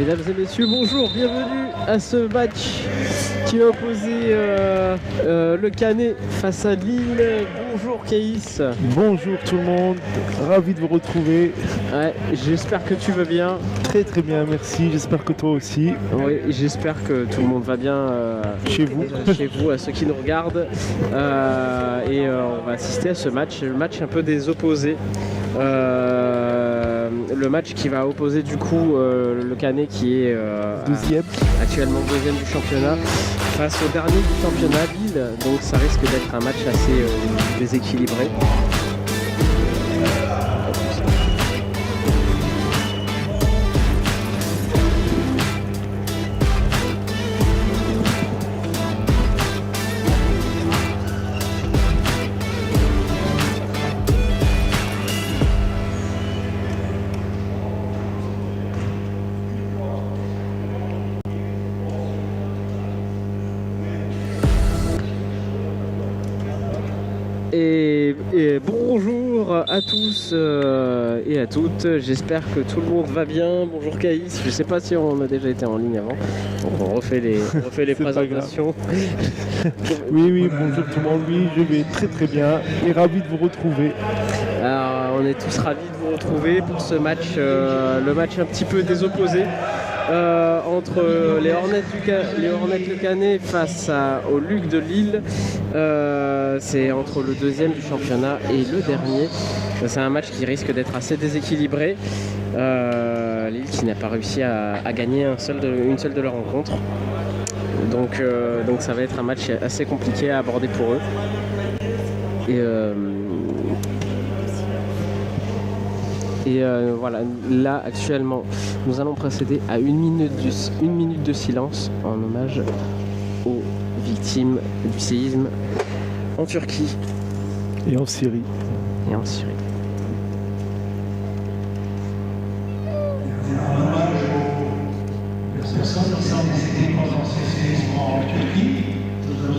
Mesdames et messieurs, bonjour, bienvenue à ce match qui va opposer le Canet face à Lille. Bonjour Caïs. Bonjour tout le monde, ravi de vous retrouver. Ouais, j'espère que tu vas bien. Très très bien, merci, j'espère que toi aussi. Oui, j'espère que tout le monde va bien chez vous. Chez vous, à ceux qui nous regardent. On va assister à ce match, le match un peu des opposés. Le match qui va opposer du coup le Canet qui est actuellement deuxième du championnat face au dernier du championnat, Lille. Donc ça risque d'être un match assez déséquilibré. Et bonjour à tous et à toutes, j'espère que tout le monde va bien. Bonjour Caïs, je sais pas si on a déjà été en ligne avant, donc on refait les présentations. Oui, bonjour tout le monde, oui, je vais très très bien et ravi de vous retrouver. Alors on est tous ravis de vous retrouver pour ce match, le match un petit peu des opposés. Entre les Hornets le Canet face au Luc de Lille. C'est entre le deuxième du championnat et le dernier. C'est un match qui risque d'être assez déséquilibré. Lille qui n'a pas réussi à gagner une seule de leurs rencontres. Donc ça va être un match assez compliqué à aborder pour eux. Voilà, là actuellement nous allons procéder à une minute de silence en hommage aux victimes du séisme en Turquie et en Syrie. Nous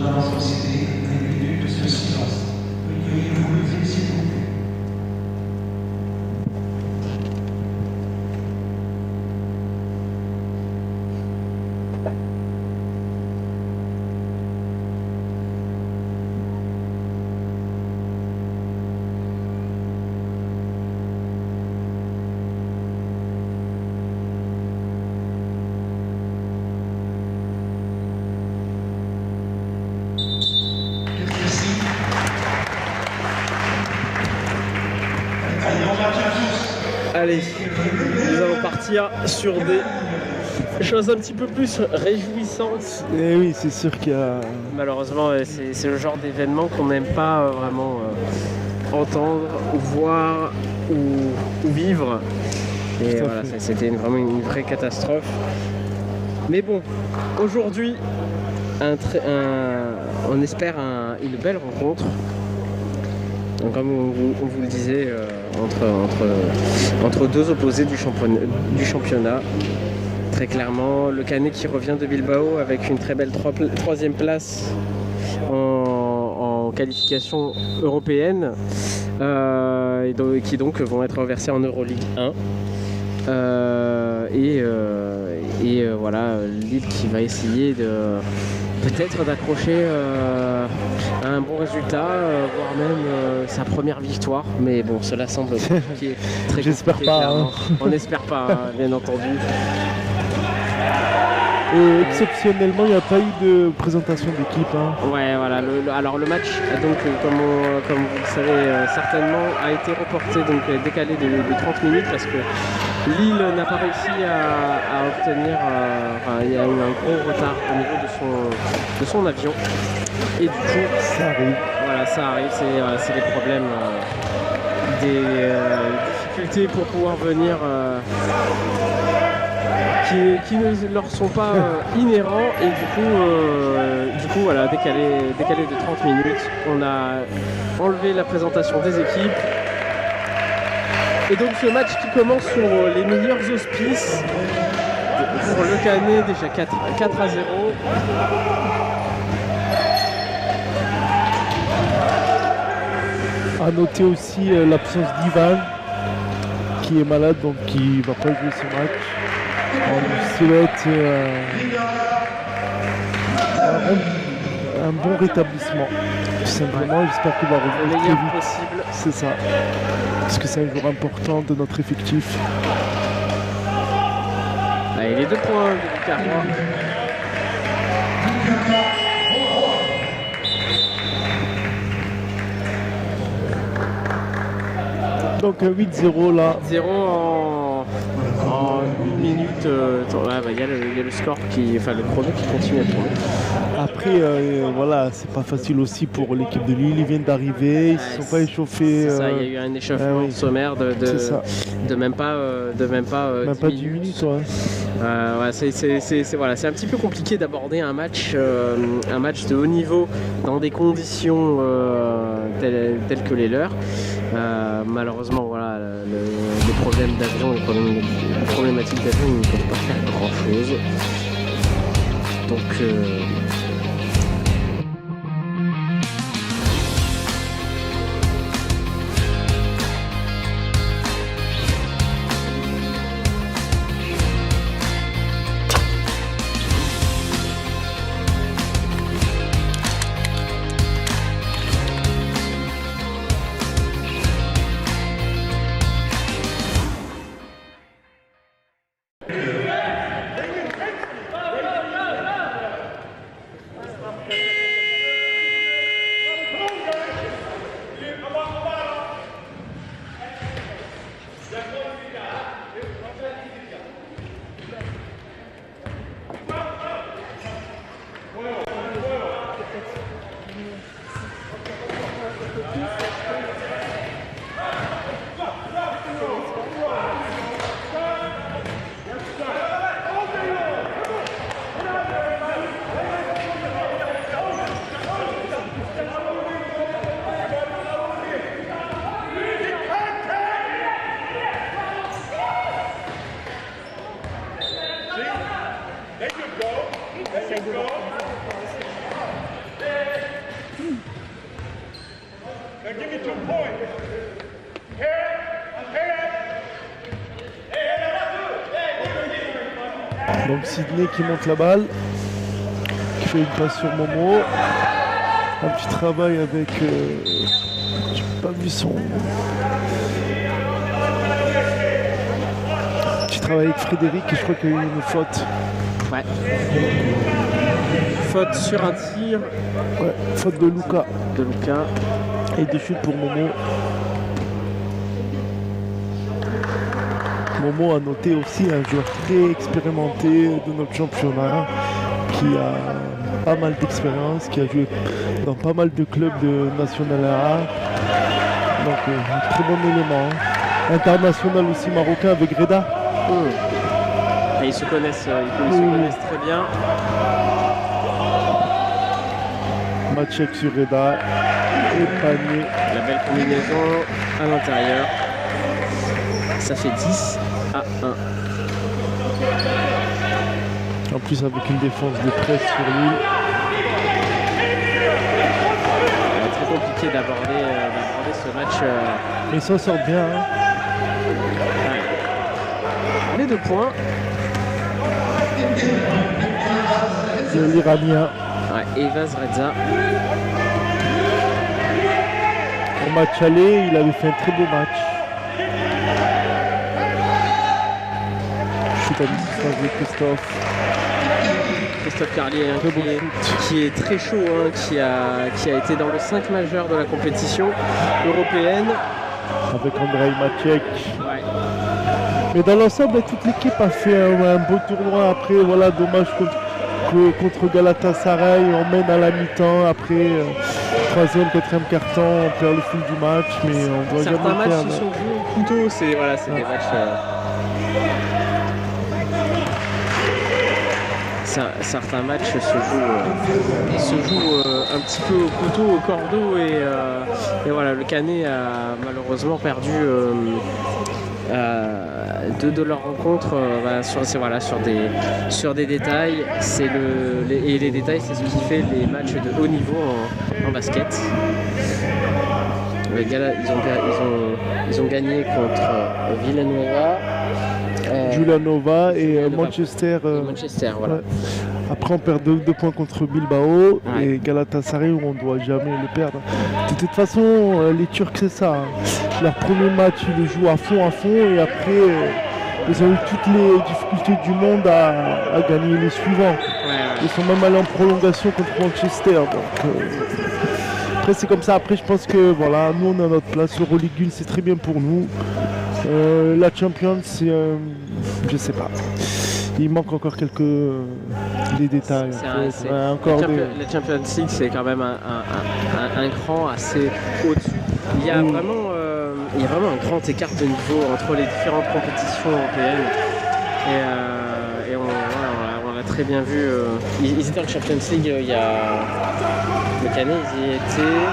allons procéder à une minute de ce silence. Veuillez vous lever s'il vous plaît. Allez, nous allons partir sur des choses un petit peu plus réjouissantes. Et oui, c'est sûr qu'il y a... Malheureusement, c'est le genre d'événement qu'on n'aime pas vraiment entendre, voir ou vivre. Et voilà, c'était vraiment une vraie catastrophe. Mais bon, aujourd'hui, on espère une belle rencontre. Donc, comme on vous le disait, entre deux opposés du championnat. Très clairement, le Canet qui revient de Bilbao avec une très belle troisième place en qualification européenne qui donc vont être reversés en Euroleague 1. Voilà, Lille qui va essayer peut-être d'accrocher un bon résultat, voire même sa première victoire. Mais bon, cela semble compliqué. J'espère pas. Hein. On n'espère pas, hein, bien entendu. Et exceptionnellement, il n'y a pas eu de présentation d'équipe. Hein. Ouais, voilà. Alors le match, donc comme vous le savez certainement, a été reporté, donc décalé de 30 minutes parce que Lille n'a pas réussi à obtenir. Il y a eu un gros retard au niveau de son avion. Et du coup, ça arrive. Voilà, ça arrive. C'est les problèmes, des difficultés pour pouvoir venir. Qui ne leur sont pas inhérents et du coup voilà, décalé de 30 minutes. On a enlevé la présentation des équipes. Et donc ce match qui commence sur les meilleurs auspices. Pour le Canet, déjà 4-0. À noter aussi l'absence d'Ivan qui est malade, donc qui ne va pas jouer ce match. On lui souhaite un bon rétablissement. Tout simplement, j'espère qu'il va Le revenir très meilleur vite. possible. C'est ça. Parce que c'est un joueur important de notre effectif. Allez, les 2 points de Lucas Roy. Donc un 8-0 là. 0 en 1 minute. Il y a le score enfin le chrono qui continue à tourner. Après, voilà, c'est pas facile aussi pour l'équipe de Lille. Ils viennent d'arriver, ils se sont pas échauffés. C'est ça, il y a eu un échauffement oui. sommaire de même pas, Même 10 pas 10 minutes. minutes, ouais. Ouais, c'est un petit peu compliqué d'aborder un match de haut niveau dans des conditions telles que les leurs. Malheureusement, voilà, les problèmes d'avion, les problématiques d'avion, ils ne peuvent pas faire grand chose. Donc Donc Sidney qui monte la balle, qui fait une passe sur Momo. Un petit travail avec... j'ai pas vu son... Petit travail avec Frédéric et je crois qu'il y a eu une faute. ouais. Faute sur un tir Ouais, faute de Luca. de Lucas. Et des chutes pour Momo. Momo a noté aussi un joueur très expérimenté de notre championnat qui a pas mal d'expérience, qui a joué dans pas mal de clubs de National A. Donc un très bon élément. International aussi marocain avec Reda. Et ils se connaissent très bien. Matchek sur Reda et panier. La belle combinaison à l'intérieur. Ça fait 10 à 1. En plus avec une défense de presse sur Lille. Très compliqué d'aborder ce match. Mais ça sort bien. Hein. Les 2 points. De l'Iranien. Ouais, Evaz Reza. Au match aller, il avait fait un très beau match. Chute à distance de Christophe Carlier, hein, Très beau qui est très chaud, hein, qui a été dans le 5 majeur de la compétition européenne. avec Andrei Matchek. Ouais. Mais dans l'ensemble, toute l'équipe a fait un beau tournoi. Après, voilà, dommage contre Galatasaray, on mène à la mi-temps. Après, 3e, 4e carton, on perd le fil du match, mais on doit Certains jamais matchs perdre. se sont joués au couteau, c'est des matchs. Certains matchs se jouent un petit peu au couteau, au cordeau, et voilà, le Canet a malheureusement perdu deux de leurs rencontres sur des détails. Et les détails, c'est ce qui fait les matchs de haut niveau en basket. Ils ont gagné contre Villanueva Giulianova et Giulianova. Manchester. Manchester, voilà. Ouais. Après, on perd 2 points contre Bilbao Ouais. et Galatasaray où on ne doit jamais le perdre. De toute façon, les Turcs, c'est ça. Hein. Leur premier match, ils le jouent à fond et après, ils ont eu toutes les difficultés du monde à gagner les suivants. Ouais. Ils sont même allés en prolongation contre Manchester. Donc, après, c'est comme ça. Après, je pense que voilà, nous, on a notre place. L'Euroleague 1, c'est très bien pour nous. La Champions, c'est. Je sais pas. Il manque encore quelques les détails. Encore la Champions League, c'est quand même un cran assez au-dessus. Il y a vraiment un grand écart de niveau entre les différentes compétitions européennes. Et on l'a très bien vu. Ils étaient en Champions League il y a quelques années, ils y étaient.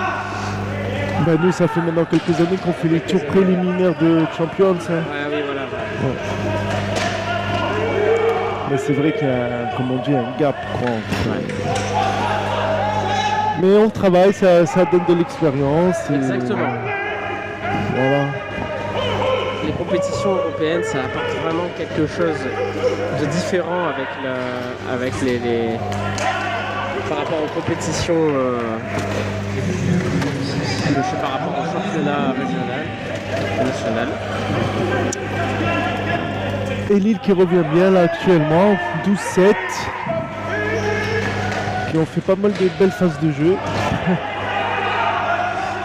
Nous, ça fait maintenant quelques années qu'on fait les tours préliminaires de Champions. Hein. Ouais, oui, voilà. Ouais. Mais c'est vrai qu'il y a, comme on dit, un gap. Mais on travaille, ça donne de l'expérience. Exactement. Voilà. Les compétitions européennes, ça apporte vraiment quelque chose de différent avec les par rapport aux compétitions par rapport au championnat régional, national. Et Lille qui revient bien là actuellement, 12-7. Qui ont fait pas mal de belles phases de jeu.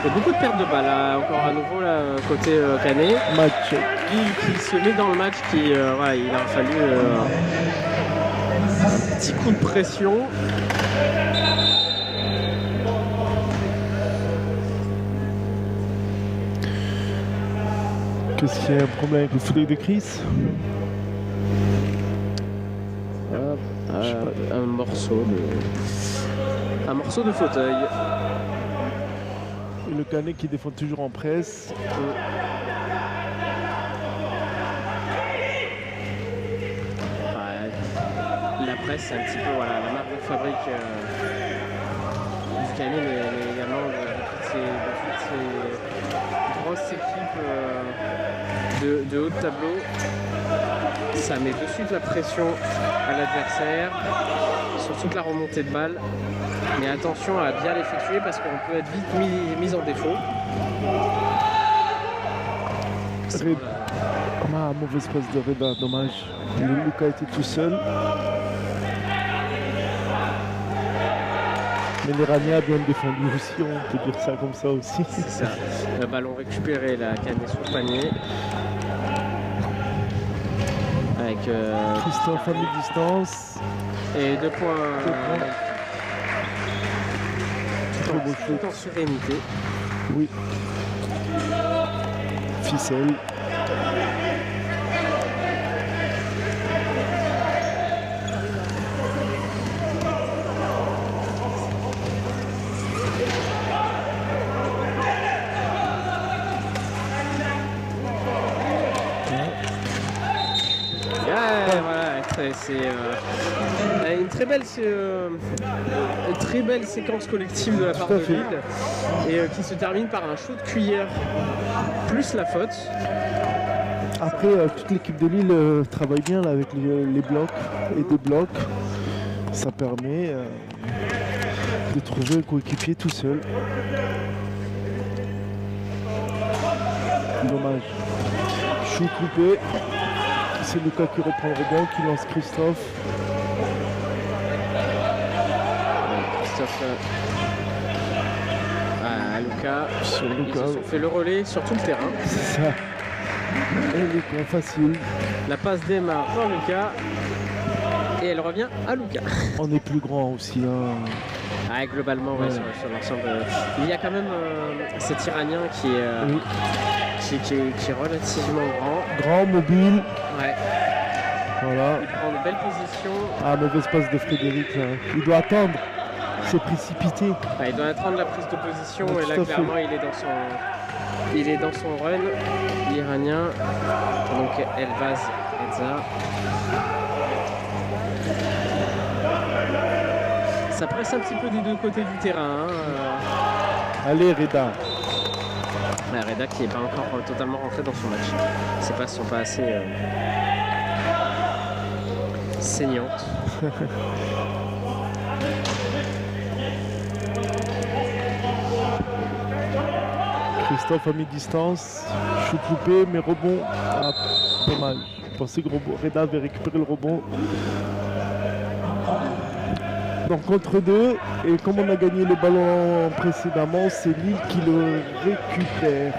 Il y a beaucoup de pertes de balles là, encore à nouveau là, côté Canet. Match. Lille qui se met dans le match, il a fallu un petit coup de pression. Qu'est-ce qu'il y a un problème avec le fauteuil de Chris? Un morceau de fauteuil. Et le Canet qui défend toujours en presse. La presse, c'est un petit peu la marque de fabrique du Canet, mais également de toutes ces grosses équipes de haut de tableau. Ça met de suite la pression à l'adversaire sur toute la remontée de balle. Mais attention à bien l'effectuer parce qu'on peut être vite mis en défaut. Mauvaise passe de Reda, dommage. Lucas était tout seul. Mais l'Iranien a bien défendu aussi, on peut dire ça comme ça aussi. C'est ça. Le ballon récupéré, la Canet sous le panier. Avec Christophe à mi-distance. Et 2 points. Tout en sérénité. Oui. Ficelle. C'est une très belle séquence collective de la part de Lille et qui se termine par un shoot de cuillère plus la faute. Après, toute l'équipe de Lille travaille bien là, avec les blocs et des blocs. Ça permet de trouver un coéquipier tout seul. Dommage. Shoot loupé. C'est Lucas qui reprend le rebond, qui lance Christophe. Christophe Lucas. Ils se sont fait le relais sur tout le terrain. C'est ça. Et les points faciles. La passe démarre par Lucas. Et elle revient à Lucas. On est plus grand aussi. Hein. Globalement, ouais. Sur l'ensemble. Il y a quand même cet Iranien qui est relativement grand. Grand, mobile. Ouais. Voilà. Il prend de belles positions. Mauvaise passe de Frédéric là. Il doit attendre. C'est précipité. Il doit attendre la prise de position et là clairement il est dans son run. L'Iranien. Donc Elbaz Reza. Ça presse un petit peu des deux côtés du terrain. Allez Reda. Reda qui n'est pas encore totalement rentré dans son match. Ses passes sont pas assez Saignante. Christophe a mis distance, shoot loupé, mais rebond. Ah, dommage. Je pensais que Reda avait récupéré le rebond. Donc contre deux, et comme on a gagné le ballon précédemment, c'est Lille qui le récupère.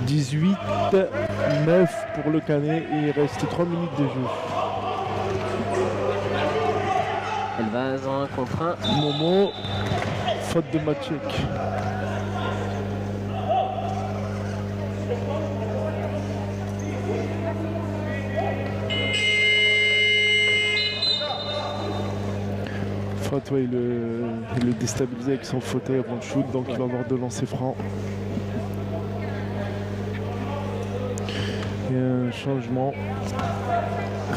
18-9 pour le Canet et il reste 3 minutes de jeu. Elle va dans un contre 1. Momo, faute de Maciek. Faute, ouais, il le déstabilisé avec son fauteuil avant le shoot, donc il va avoir 2 lancers francs. Et un changement.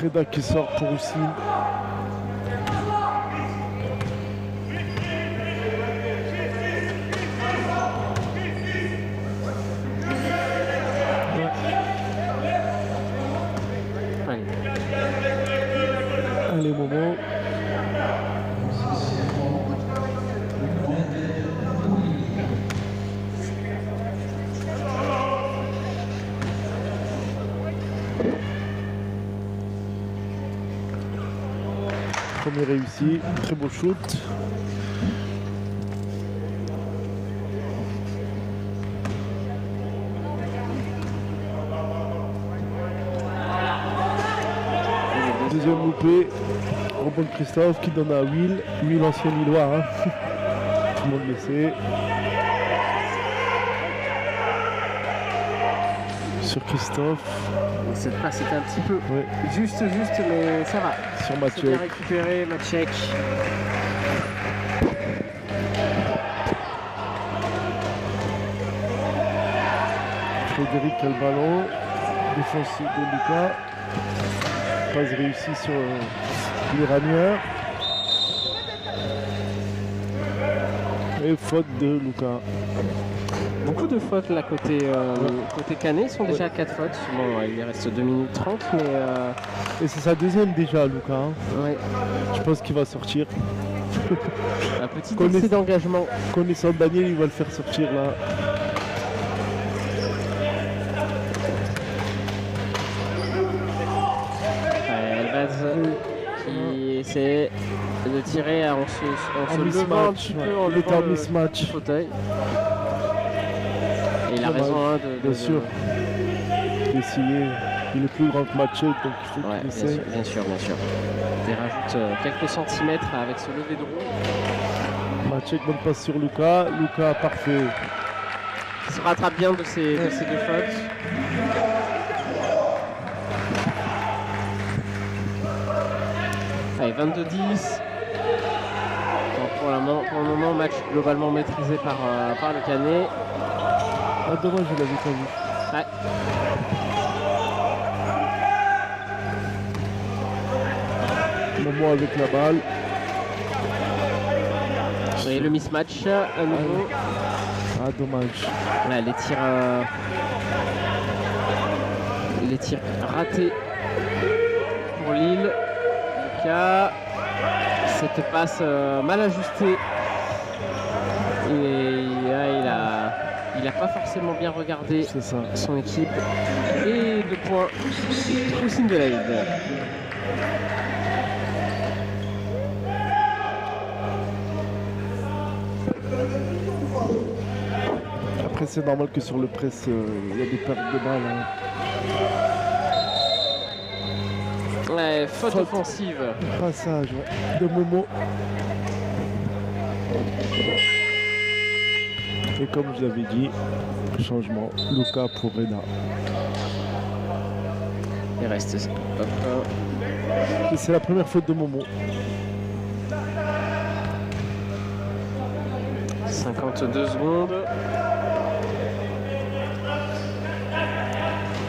Reda qui sort pour Houssine. Allez Momo. Premier réussi, très beau shoot. Deuxième loupé, rebond de Christophe qui donne à Will. Will ancien Lillois, hein. Tout le monde le sait. Sur Christophe. Cette passe était un petit peu Ouais. juste, mais ça va. Sur C'est bien Maciek. récupéré, Maciek. Frédéric a le ballon. Défense de Lucas. Passe réussie sur l'Iranien. Et faute de Lucas. Beaucoup de fautes là côté Canet, ils sont déjà à 4 fautes. Bon, il reste 2 minutes 30, mais Et c'est sa deuxième déjà, Lucas. Hein. ouais, Je pense qu'il va sortir. un petit Connais- excès d'engagement. Connaissant Daniel, il va le faire sortir là. Elbaz qui essaie de tirer en se levant un petit peu, en Il était en levant le mismatch. fauteuil. Et il a Dommage. raison hein, Bien sûr. D'essayer. Il est plus grand que Maciek, donc il faut Ouais, qu'il bien essaye. sûr, bien sûr, bien sûr. Il rajoute quelques centimètres avec ce lever de roue. Maciek, bonne passe sur Lucas. Lucas, parfait. Il se rattrape bien de ces deux fautes. Allez, 22-10. Donc pour le moment, match globalement maîtrisé par le Canet. Ah, dommage, je l'avais pas vu. Ouais. Momo avec la balle. Et le mismatch à nouveau. Ah, dommage. Ouais, les tirs ratés pour Lille. Lucas, cette passe mal ajustée. Et là, il a pas forcément bien regardé C'est ça. son équipe. Et 2 points. Houssine Belaïd. Après, c'est normal que sur le press, il y a des pertes de balles. Hein. Ouais, faute Faute. offensive. Passage ouais, de Momo. Et comme je l'avais dit, changement. Lucas pour Reda. Il reste. Hop, Et c'est la première faute de Momo. 52 secondes.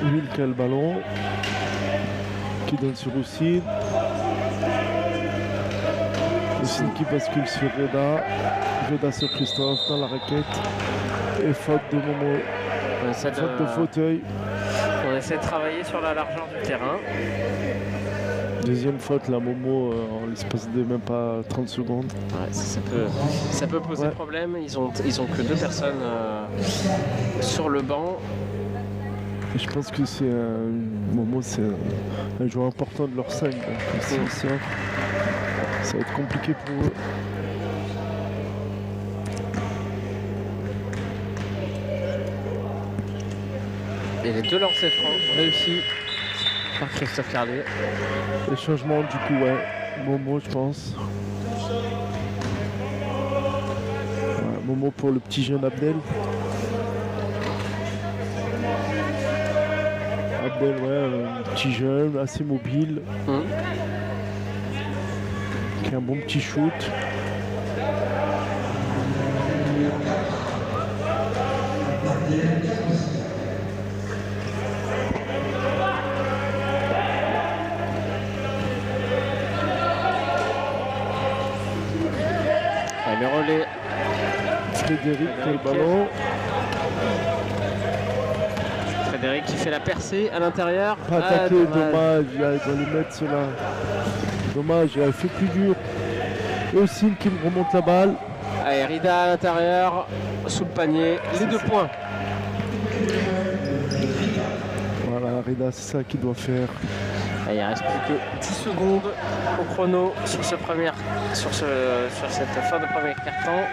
Will qui a le ballon. Qui donne sur Houssine. Houssine qui bascule sur Reda. Reda sur Christophe dans la raquette. Et faute de Momo. On essaie Faute de fauteuil. essaie de travailler sur la largeur du terrain. Deuxième faute, la Momo, en l'espace de même pas 30 secondes. Ouais, ça peut poser problème. Ils ont que 2 personnes sur le banc. Et je pense que c'est Momo, c'est un joueur important de leur 5. Donc ça va être compliqué pour eux. Et les 2 lancers francs réussis par Christophe Carlier. Les changements, du coup, Momo, je pense. Momo pour le petit jeune Abdel. Abdel, un petit jeune, assez mobile. Qui a un bon petit shoot. Le relais. Frédéric le ballon. Frédéric qui fait la percée à l'intérieur. Pas attaqué, dommage. Il doit les mettre cela. Dommage, il a fait plus dur. Et aussi qui me remonte la balle. Allez, Rida à l'intérieur, sous le panier, les 2 points. Voilà, Rida, c'est ça qu'il doit faire. Et il ne reste plus que 10 secondes au chrono sur cette fin de premier quart-temps.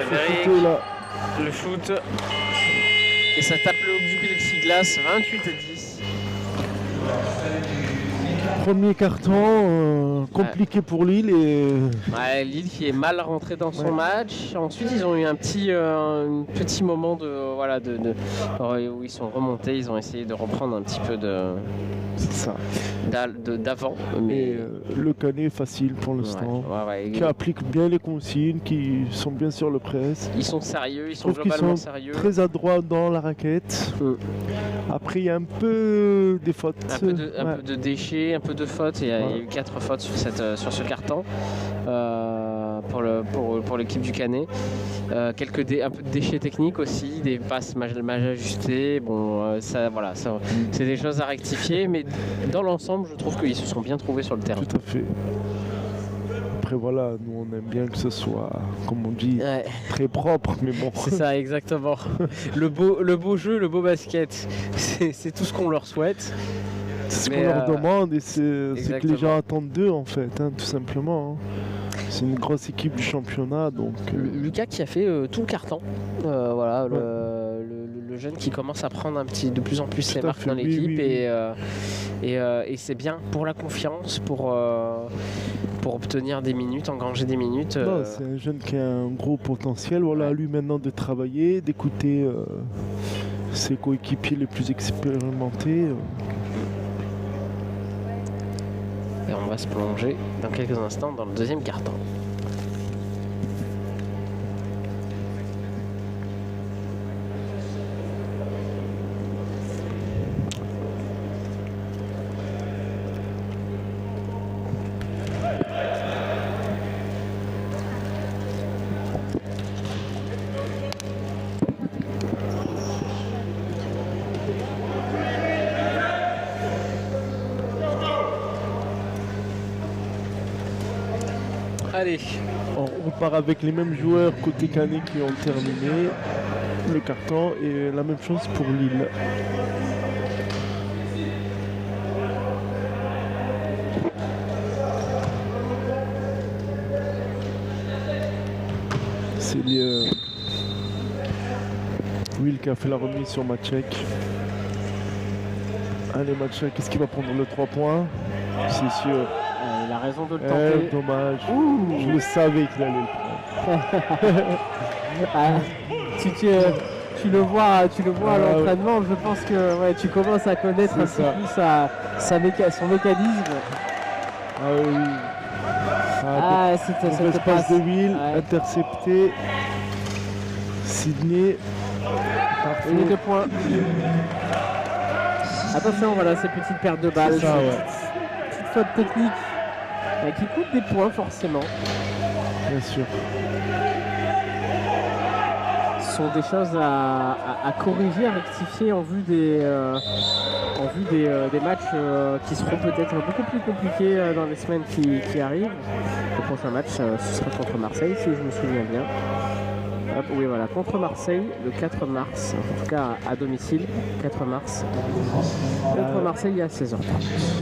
Frédéric, le shoot. Et ça tape le haut du plexiglas, 28-10. Premier carton, compliqué pour Lille. Lille qui est mal rentré dans son match. Ensuite, ils ont eu un petit moment où ils sont remontés. Ils ont essayé de reprendre un petit peu d'avant. Mais le Canet facile pour l'instant. Qui applique bien les consignes, qui sont bien sur le press. Ils sont sérieux, ils sont globalement sérieux. Très adroits dans la raquette. Après, il y a un peu des fautes. Un peu de déchets, un peu de fautes. Il y a eu 4 fautes sur ce carton pour l'équipe du Canet. Un peu de déchets techniques aussi, des passes mal ajustées. Bon, c'est des choses à rectifier, mais dans l'ensemble, je trouve qu'ils se sont bien trouvés sur le terrain. Tout à fait. Après voilà, nous on aime bien que ce soit, comme on dit, très propre, mais bon. C'est ça, exactement. le beau jeu, le beau basket, c'est tout ce qu'on leur souhaite. C'est ce qu'on leur demande et c'est que les gens attendent d'eux en fait, tout simplement. C'est une grosse équipe du championnat, donc... Lucas qui a fait tout le carton. Le jeune qui commence à prendre de plus en plus ses marques dans l'équipe et c'est bien pour la confiance, pour obtenir des minutes, engranger des minutes. C'est un jeune qui a un gros potentiel. Voilà, lui maintenant de travailler, d'écouter ses coéquipiers les plus expérimentés. Et on va se plonger dans quelques instants dans le deuxième carton. Allez, on part avec les mêmes joueurs côté Canet qui ont terminé le carton et la même chose pour Lille. C'est Will qui a fait la remise sur Maciek. Allez Maciek, qu'est-ce qu'il va prendre le 3 points? C'est sûr. Il a raison de le tenter. Dommage. Je le savais qu'il allait le prendre. Tu le vois à l'entraînement. Je pense que tu commences à connaître un peu plus son mécanisme. Ah oui. C'était passe de Will, intercepté. Sydney. Et les 2 points. Attention, voilà ces petites pertes de balles. Petite faute technique. Qui coûte des points forcément. Bien sûr. Ce sont des choses à corriger, à rectifier en vue des matchs qui seront peut-être beaucoup plus compliqués dans les semaines qui arrivent. Le prochain match, ce sera contre Marseille, si je me souviens bien. Hop, oui, voilà, contre Marseille, le 4 mars, en tout cas à domicile, 4 mars. Contre Marseille, à 16h.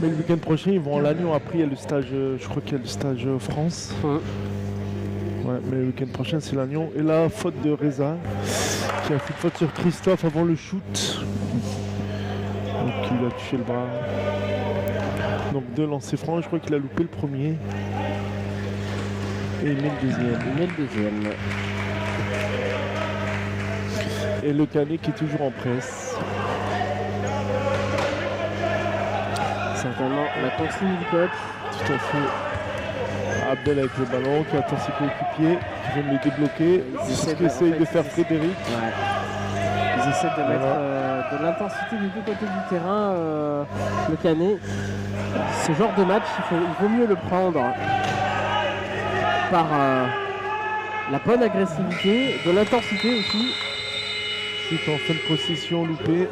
Mais le week-end prochain, ils vont à Lannion. Après, il y a le stage, je crois qu'il y a le stage France. Ouais, mais le week-end prochain, c'est Lannion. Et là, faute de Reza, qui a fait une faute sur Christophe avant le shoot. Donc, il a touché le bras. Donc, 2 lancers francs. Je crois qu'il a loupé le premier. Et il met le deuxième. Et le Canet qui est toujours en presse. Certainement la consigne du coach. Tout à fait. Abdel avec le ballon qui attend ses coéquipiers, qui viennent le débloquer. C'est ce qu'essaye de faire Frédéric. Ouais. Ils essaient de mettre de l'intensité des deux côtés du terrain, le Canet. Ce genre de match, il vaut mieux le prendre par la bonne agressivité, de l'intensité aussi. Suite en fin de possession loupé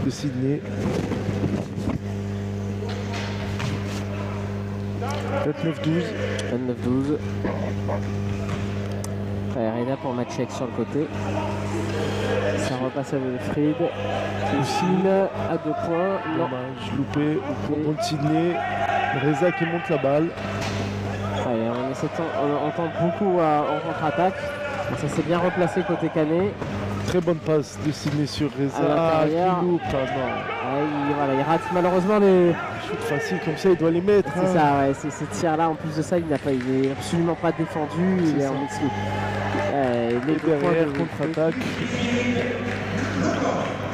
de Sydney. 29-12. 29-12. Reda pour Matchek sur le côté. Ça repasse à Wilfried. Oussine à 2 points. Non. Dommage, loupé au compte de Sydney. Reza qui monte la balle. Ouais, on tente beaucoup en contre-attaque. Ça s'est bien replacé côté Canet. Très bonne passe de Sydney sur Reza. Qui loupe. Il rate malheureusement les shoot facile comme ça, il doit les mettre. C'est ça, ouais. Ces tirs-là, en plus de ça, il est absolument pas défendu. Il est en exclu. Les derrière, contre-attaque.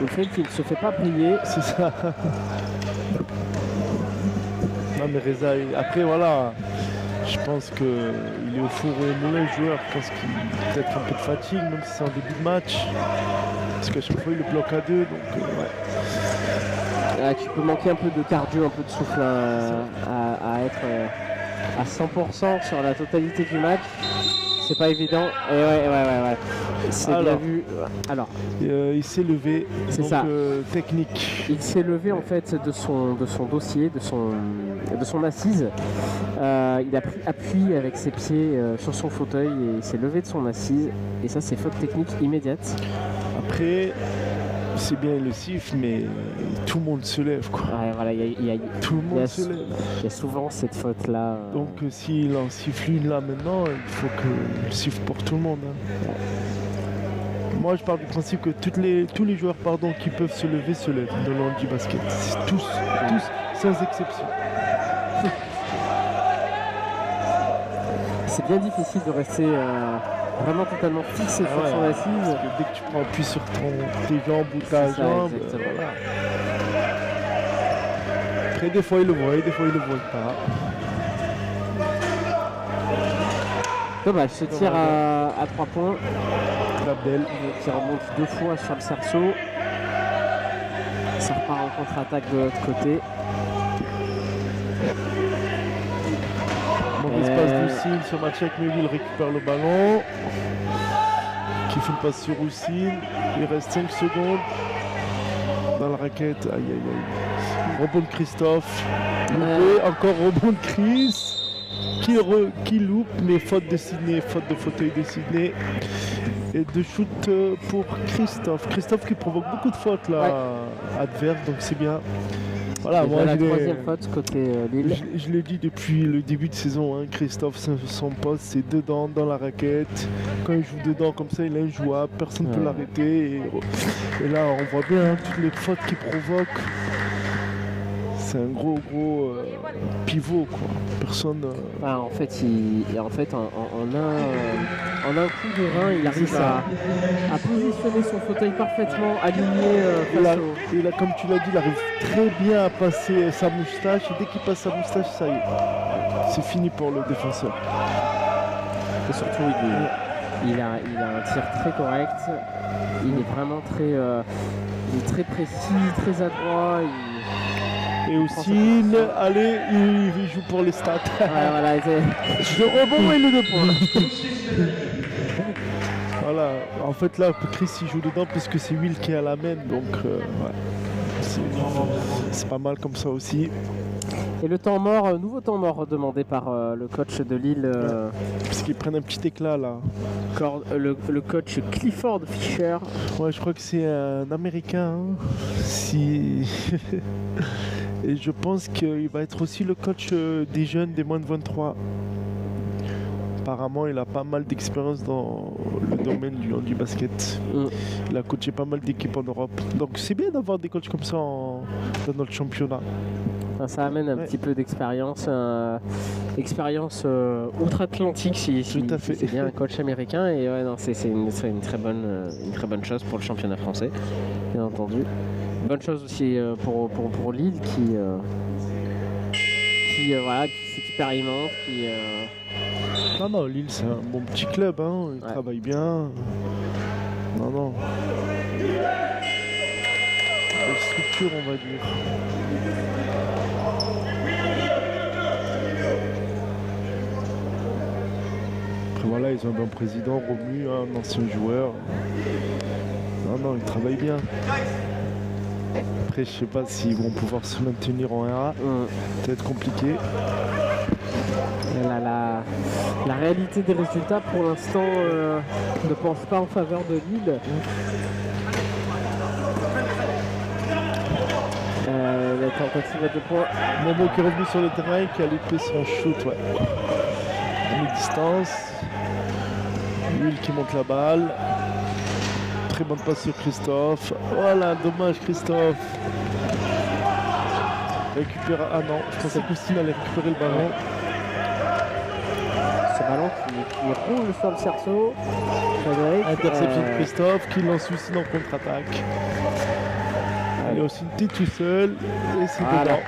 Le fait qu'il ne se fait pas plier. C'est ça. Non mais Reza, après voilà. Je pense qu'il est au four et au moulin, le joueur. Je pense qu'il a peut-être un peu de fatigue, même si c'est en début de match. Parce qu'à chaque fois, il le bloque à 2. Donc, ouais. Tu peux manquer un peu de cardio, un peu de souffle à être à 100% sur la totalité du match. C'est pas évident. Et ouais. C'est bien vu. Alors, il s'est levé. C'est donc, ça. Technique. Il s'est levé en fait de son dossier, de son assise. Il a pris appui avec ses pieds sur son fauteuil et il s'est levé de son assise. Et ça, c'est faute technique immédiate. Après, c'est bien le siffle, mais tout le monde se lève, quoi. Ouais, voilà, tout le monde se lève. Il y a souvent cette faute-là. Donc, s'il en siffle une là maintenant, il faut qu'il siffle pour tout le monde. Hein. Moi, je pars du principe que tous les joueurs qui peuvent se lever se lèvent dans le handi basket. Tous, sans exception. C'est bien difficile de rester vraiment totalement fixé sur son assise. Parce que dès que tu prends appui sur tes jambes ou ta jambe, voilà. Après, des fois, il le voit, des fois, il le voit pas. Dommage, ce tir à 3 points. Abdel qui remonte 2 fois sur le cerceau. Ça repart en contre-attaque de l'autre côté. Mauvaise passe d'Oussine sur Matchek, mais il récupère le ballon. Qui fait une passe sur Oussine. Il reste 5 secondes. Dans la raquette. Aïe. Rebond de Christophe. Loupé. Encore rebond de Chris. Qui loupe, mais faute de Sydney, faute de fauteuil de Sydney. Et de shoot pour Christophe. Christophe qui provoque beaucoup de fautes là, adverses, donc c'est bien. Voilà, moi la troisième faute côté Lille. Je l'ai dit depuis le début de saison, hein, Christophe, son poste, c'est dedans, dans la raquette. Quand il joue dedans comme ça, il est injouable, personne ne peut l'arrêter. Et là, on voit bien toutes les fautes qu'il provoque. C'est un gros pivot, quoi. Personne. En fait, en un coup de rein, il arrive à positionner son fauteuil parfaitement aligné. Et là, comme tu l'as dit, il arrive très bien à passer sa moustache. Et dès qu'il passe sa moustache, ça y est. C'est fini pour le défenseur. Et surtout, il a un tir très correct. Il est vraiment très précis, très adroit. Et aussi, allez, il joue pour les stats. Voilà, le rebond et le 2 points. voilà. En fait, là, Chris il joue dedans puisque c'est Will qui est à la main, donc ouais. C'est pas mal comme ça aussi. Et le temps mort, nouveau temps mort demandé par le coach de Lille, Parce qu'ils prennent un petit éclat là. le coach Clifford Fisher. Ouais, je crois que c'est un Américain. Hein. Si... Et je pense qu'il va être aussi le coach des jeunes des moins de 23. Apparemment, il a pas mal d'expérience dans le domaine du basket. Il a coaché pas mal d'équipes en Europe. Donc c'est bien d'avoir des coachs comme ça dans notre championnat. Ça amène un petit peu d'expérience, expérience outre-Atlantique si Tout à fait. c'est bien un coach américain. Et ouais, non, c'est une très bonne chose pour le championnat français, bien entendu. Bonne chose aussi pour Lille qui s'expérimente, Non, Lille c'est un bon petit club, hein. Il travaille bien. Non. Belle structure, on va dire. Après voilà, ils ont un bon président, Romu, un ancien joueur. Non, ils travaillent bien. Après, je sais pas s'ils vont pouvoir se maintenir en RA. Peut-être compliqué. La réalité des résultats pour l'instant ne pense pas en faveur de Lille. La tentative à 2 points. Momo qui est revenu sur le terrain, qui a loupé son shoot, ouais. À mi-distance. Will qui monte la balle. Très bonne passe sur Christophe. Voilà, dommage Christophe. Récupère. Ah non, je pensais que Stine allait récupérer le ballon. Ce ballon qui roule sur le cerceau. Interception de Christophe qui lance Lucine en contre-attaque. Il est aussi une tout seul et c'est dedans.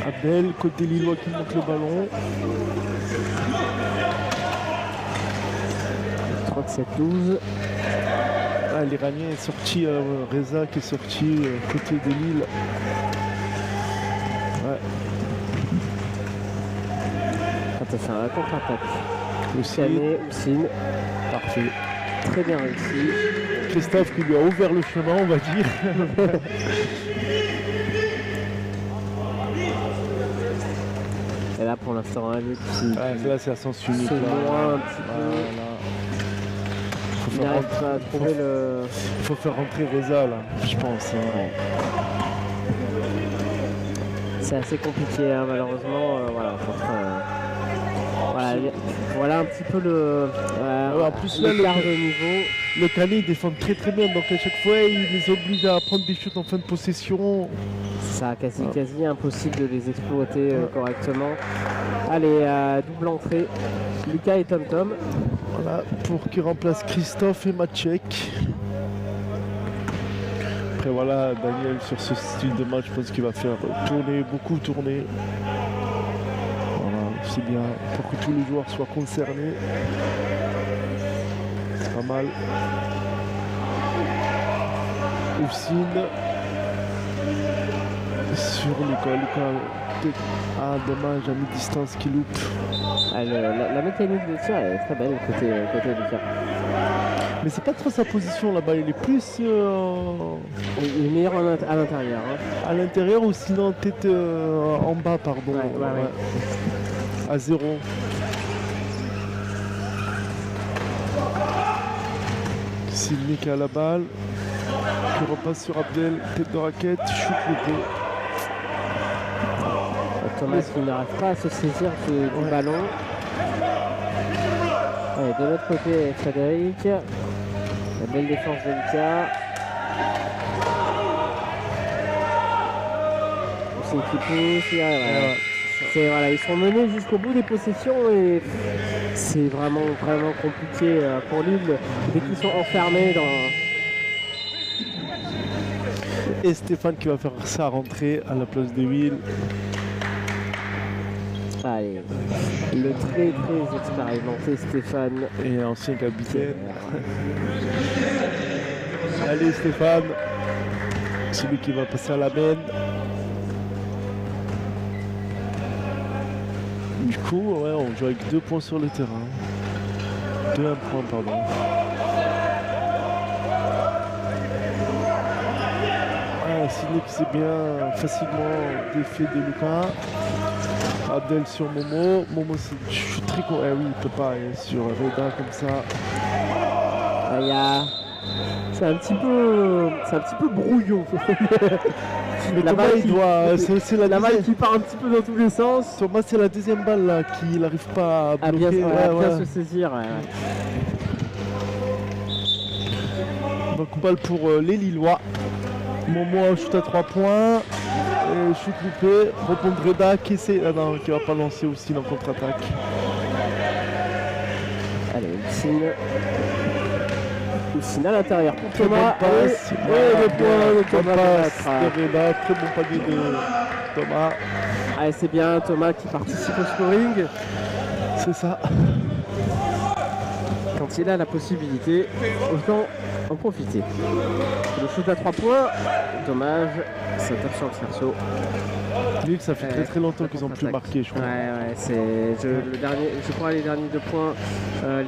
Abdel, côté Lillois qui monte le ballon. Je crois que c'est 12. L'Iranien est sorti, Reza qui est sorti côté de Lille. Ouais. Attention à la contre-attaque. Houssine. Parfait. Très bien réussi. Christophe qui lui a ouvert le chemin, on va dire. Et là pour l'instant, Luc qui là c'est à sens unique. se loin un petit peu. Il n'arrive pas à trouver le... Il faut faire rentrer Reza là, je pense. Hein. C'est assez compliqué, hein, malheureusement. Voilà un petit peu le en plus là, l'écart de niveau. Le Canet défend très bien, donc à chaque fois il les oblige à prendre des shoots en fin de possession. Ça quasi impossible de les exploiter correctement. Allez, double entrée. Lucas et Tom. Voilà, pour qu'il remplace Christophe et Maciek. Après voilà, Daniel sur ce style de match, je pense qu'il va faire beaucoup tourner. Voilà, c'est bien pour que tous les joueurs soient concernés. C'est pas mal. Houssine sur Lucas. Ah dommage, à mi-distance qui loupe. La mécanique de tir est très belle côté Lucas. Mais c'est pas trop sa position là-bas, il est plus Il est meilleur à l'intérieur. Hein. À l'intérieur ou sinon tête en bas, pardon. Ouais. À 0. Sylvie qui a la balle. Qui repasse sur Abdel, tête de raquette, shoot loupé. Thomas qui n'arrive pas à se saisir du ballon. Allez, de l'autre côté, Frédéric. La belle défense de Lucas. C'est qui pousse. Ils sont menés jusqu'au bout des possessions et c'est vraiment compliqué pour Lille dès qu'ils sont enfermés dans... Et Stéphane qui va faire ça rentrer à la place de Will. Allez, le très expérimenté Stéphane. Et ancien capitaine. Allez Stéphane. celui qui va passer à la main. Du coup, ouais, on joue avec 2 points sur le terrain. 2-1 point, pardon. Sidney qui s'est bien facilement défait de Lucas. Abdel sur Momo. Momo, je suis très con. Eh oui, il peut pas aller sur Reda comme ça. C'est un petit peu brouillon. Mais la Thomas, balle il doit. C'est la balle deuxième. qui part un petit peu dans tous les sens. Thomas, c'est la deuxième balle là qu'il n'arrive pas à À bien, bloquer. bien se saisir. Ouais. Donc balle pour les Lillois. Momo shoot à 3 points. Et shoot loupé. Répondre Reda qui essaie. Ah non, qui va pas lancer aussi dans contre-attaque. Allez, Oussine à l'intérieur pour Thomas. Passe. Et le point de Thomas. Passe de Reda. Très bon panier de Thomas. Allez, c'est bien Thomas qui participe au scoring. C'est ça. Quand il a la possibilité, autant en profiter. Le shoot à 3 points, dommage, ça tape sur le cerceau. Lille, ça fait très longtemps qu'ils ont plus marqué, je crois. Ouais, c'est je crois les derniers 2 points.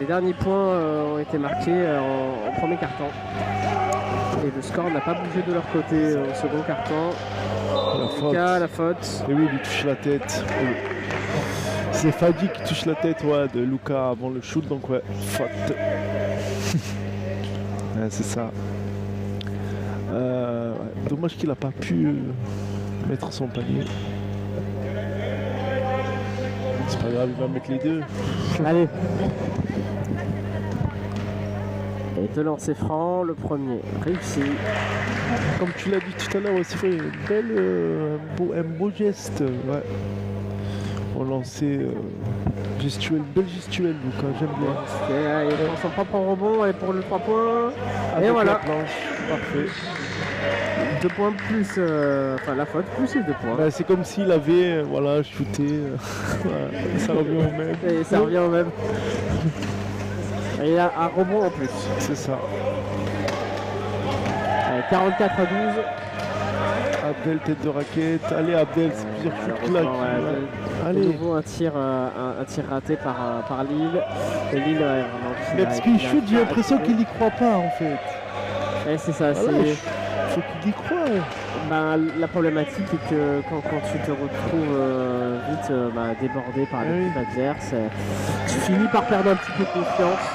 Les derniers points ont été marqués en premier quart-temps. Et le score n'a pas bougé de leur côté au second quart-temps. La faute. Et oui, il touche la tête. C'est Fadi qui touche la tête de Lucas avant le shoot, donc ouais, faute. Ouais, c'est ça. Dommage qu'il n'a pas pu mettre son panier. C'est pas grave, il va mettre les 2. Allez. Et 2 lancers francs, le premier réussi. Comme tu l'as dit tout à l'heure, c'est fait un beau geste. Ouais. On lançait gestuelle, belle gestuelle, Lucas, j'aime bien. Il prend son propre rebond et pour le 3 points. Avec et voilà. la planche, parfait. 2 points plus, la faute plus les 2 points. C'est comme s'il avait shooté. Ça revient au même. Et ça revient au même. Et il y a un rebond en plus. C'est ça. 44 à 12. Abdel, tête de raquette. Allez Abdel, c'est plusieurs shoots qu'il a. Allez. De nouveau un tir raté par Lille. Et Lille, vraiment. Mais parce qu'il shoot, j'ai l'impression qu'il n'y croit pas en fait. Ouais, c'est ça. Voilà, faut qu'il y croit. La problématique est que quand tu te retrouves vite débordé par l'équipe adverse, tu finis par perdre un petit peu confiance.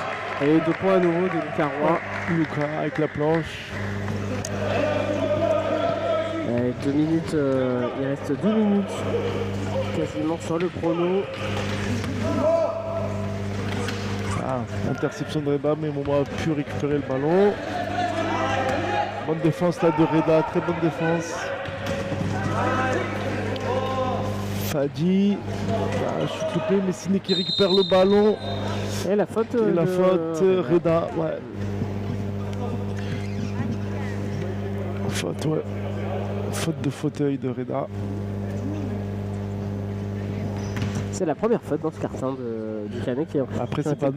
Et 2 points à nouveau de Lucas Roy. Lucas avec la planche. 2 minutes, il reste 2 minutes quasiment sur le chrono. Interception de Reda, mais Momo a pu récupérer le ballon. Bonne défense là de Reda, très bonne défense. Fadi, chute loupé, mais Sidney qui récupère le ballon. Et la faute. Reda, ouais. Faute, ouais. Faute de fauteuil de Reda. C'est la première faute dans ce carton du Canet qui est après c'est pas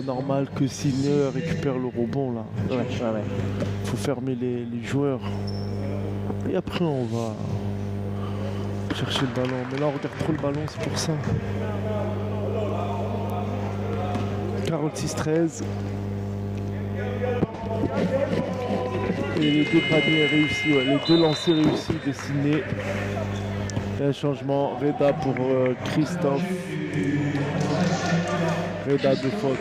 normal que Sidney récupère le rebond là. Ouais. Faut fermer les joueurs. Et après on va chercher le ballon. Mais là on regarde trop le ballon, c'est pour ça. 46-13. Et les 2 paniers réussis, les 2 lancers réussis de Sidney. Et un changement, Reda pour Christophe. Reda de faute,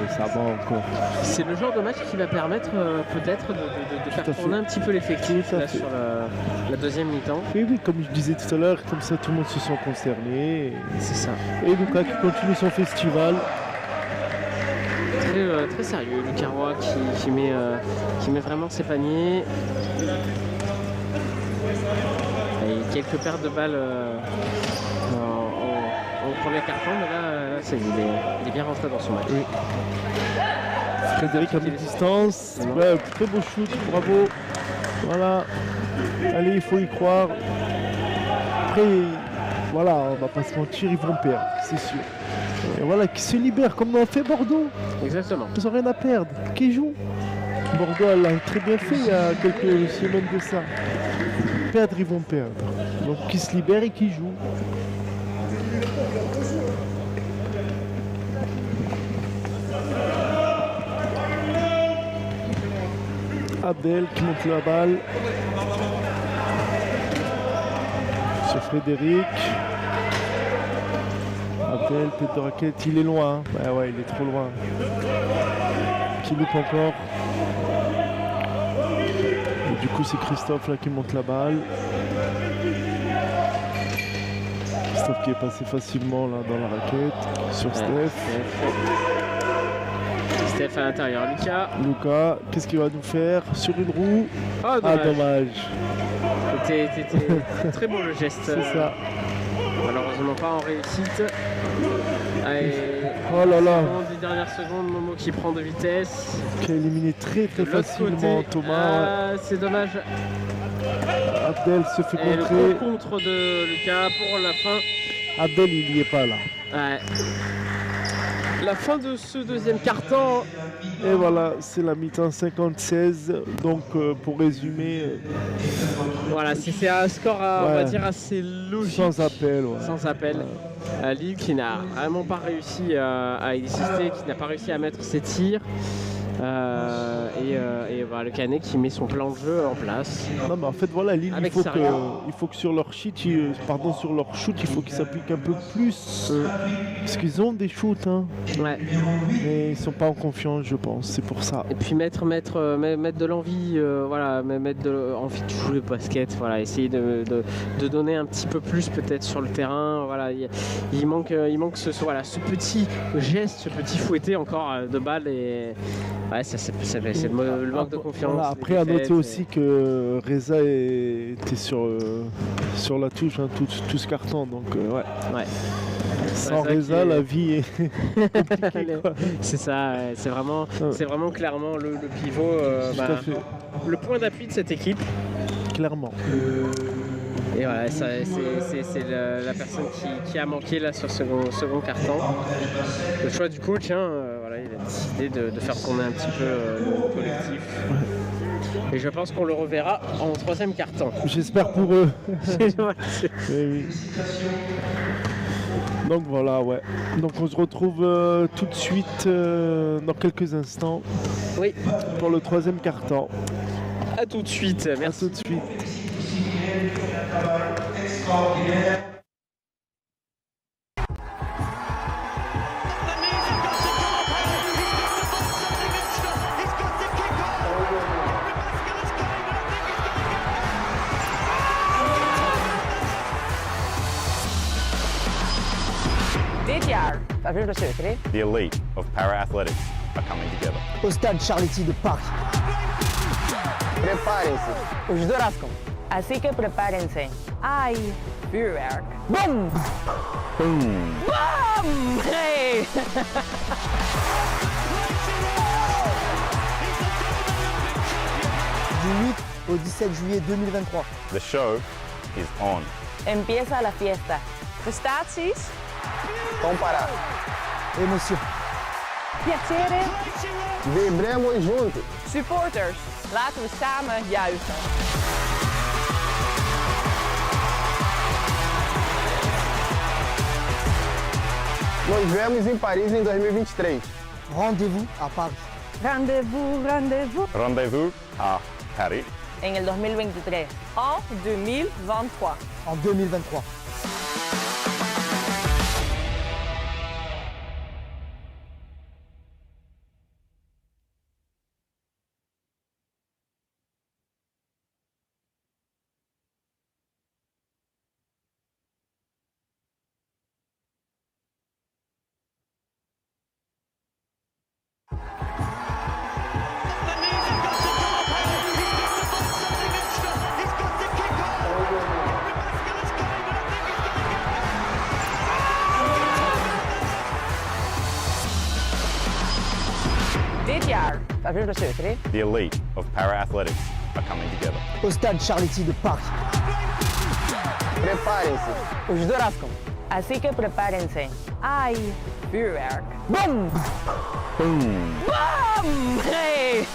ça va encore. C'est le genre de match qui va permettre peut-être de faire tourner un petit peu l'effectif là, sur la deuxième mi-temps. Oui, comme je disais tout à l'heure, comme ça tout le monde se sent concerné. C'est ça. Et Lucas qui continue son festival. Très sérieux, Lucas Roy qui met vraiment ses paniers. Et quelques pertes de balles en premier carton, mais là il est bien rentré dans son match. Oui. Frédéric à mi-distance. Ouais, très beau shoot, bravo. Voilà. Allez, il faut y croire. Après, voilà, on va pas se mentir, ils vont perdre, c'est sûr. Et voilà, qui se libèrent comme on fait Bordeaux. Exactement. Ils n'ont rien à perdre. Qui joue. Bordeaux elle l'a très bien fait il y a quelques semaines de ça. Perdre, ils vont perdre. Donc qui se libère et qui joue. Abdel qui monte la balle. Sur Frédéric. Abdel, tête de raquette, il est loin. Ouais, il est trop loin. Qui loupe encore. Et du coup, c'est Christophe là qui monte la balle. Christophe qui est passé facilement là dans la raquette. Sur Steph. Steph à l'intérieur. Lucas, qu'est-ce qu'il va nous faire? Sur une roue. Oh, dommage. C'était très beau le geste. C'est ça. Malheureusement pas en réussite. Allez, oh là là. Des dernières secondes, Momo qui prend de vitesse. Qui a éliminé très facilement côté, Thomas. C'est dommage. Abdel se fait et contrer. Le contre de Lucas pour la fin. Abdel il n'y est pas là. Ouais. La fin de ce deuxième quart-temps. Et voilà, c'est la mi-temps 56. Donc pour résumer. Voilà, c'est un score on va dire assez logique. Sans appel. Ouais. Sans appel. Lille qui n'a vraiment pas réussi à exister, qui n'a pas réussi à mettre ses tirs. Et le Canet qui met son plan de jeu en place. Non mais en fait voilà, Lille il faut que sur leur shoot, il faut qu'ils s'appliquent un peu plus. Parce qu'ils ont des shoots hein. Ouais. Mais ils sont pas en confiance je pense, c'est pour ça. Et puis mettre de l'envie, envie de jouer au basket, voilà, essayer de donner un petit peu plus peut-être sur le terrain. Voilà, il manque ce petit geste, ce petit fouetté encore de balle et ouais, c'est le manque de confiance. Voilà, après à noter aussi que Reza était sur la touche hein, tout ce carton donc ouais. Sans Reza, la vie est compliquée. C'est ça, c'est vraiment clairement le pivot, le point d'appui de cette équipe. Clairement. Et voilà, c'est la personne qui a manqué là sur ce second carton. Le choix du coach, il a décidé de faire tourner un petit peu le collectif. Et je pense qu'on le reverra en troisième carton. J'espère pour eux. Oui. Donc voilà, ouais. Donc on se retrouve tout de suite dans quelques instants. Oui. Pour le troisième carton. A tout de suite. Merci. À tout de suite. Dit jaar, waar wil je zeker? The elite of para-athletics are coming together. Au stade Charletti de Paris. Preparem-se. Os Dorascom. Assim que preparem-se. Ai, vuurwerk. Boom! Boom! Boom! Hey! Du 8 au 17 juillet 2023. The show is on. Empieza la fiesta. Prestaties? Comparar. Emotie. Piacere? Vibremos juntos. Supporters, laten we samen juichen. Nos vemos em Paris em 2023. Rendez-vous à Paris. Rendez-vous, rendez-vous. Rendez-vous à Paris. En el 2023. En 2023. En 2023. Dit jaar, waar wil je zeker? The elite of para-athletics are coming together. Au stade Charletti de Paris. Preparem-se. Os Dorascom. Así que prepárense. ¡Ay! Vuurwerk. ¡Bum! Boom. ¡Bum! ¡Hey!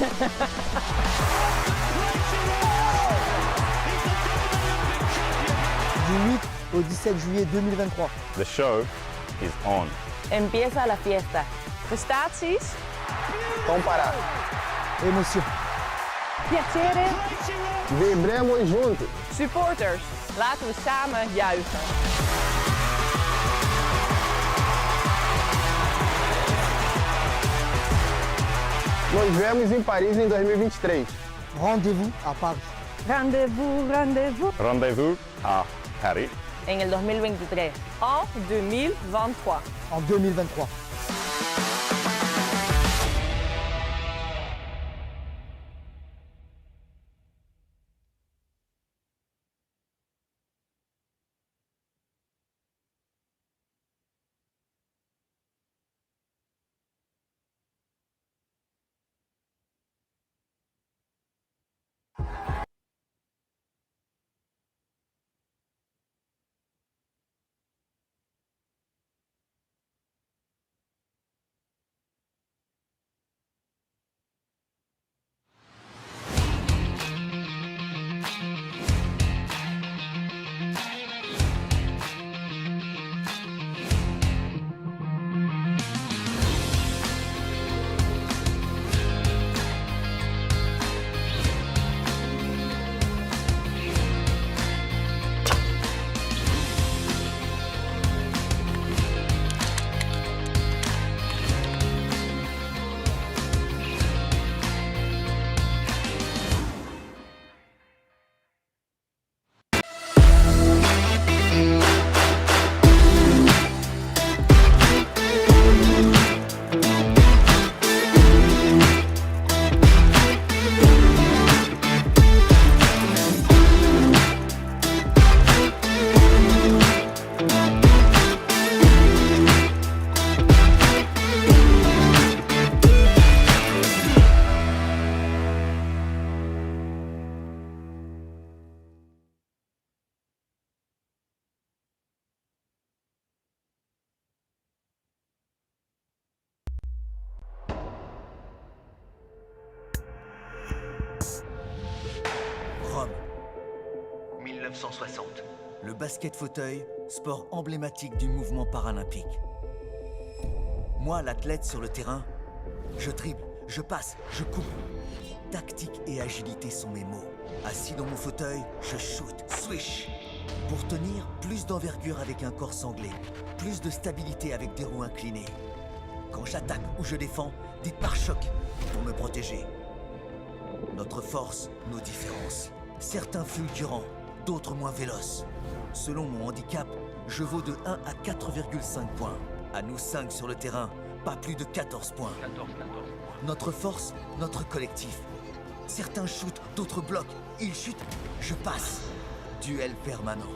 Du 8 au 17 juillet 2023. The show is on. Empieza la fiesta. Prestaties? Comparar. Émotion. Piacere? Vibremos juntos. Supporters. Laten we samen juichen. Nos vemos em Paris em 2023. Rendez-vous à Paris. Rendez-vous, rendez-vous. Rendezvous à Paris. En el 2023. En 2023. En 2023. Rome, 1960. Le basket fauteuil, sport emblématique du mouvement paralympique. Moi, l'athlète sur le terrain, je dribble, je passe, je coupe. Tactique et agilité sont mes mots. Assis dans mon fauteuil, je shoot, swish. Pour tenir, plus d'envergure avec un corps sanglé, plus de stabilité avec des roues inclinées. Quand j'attaque ou je défends, des pare-chocs pour me protéger. Notre force, nos différences. Certains fulgurants, d'autres moins véloces. Selon mon handicap, je vaux de 1 à 4,5 points. À nous 5 sur le terrain, pas plus de 14 points. Notre force, notre collectif. Certains shootent, d'autres bloquent. Ils chutent, je passe. Duel permanent.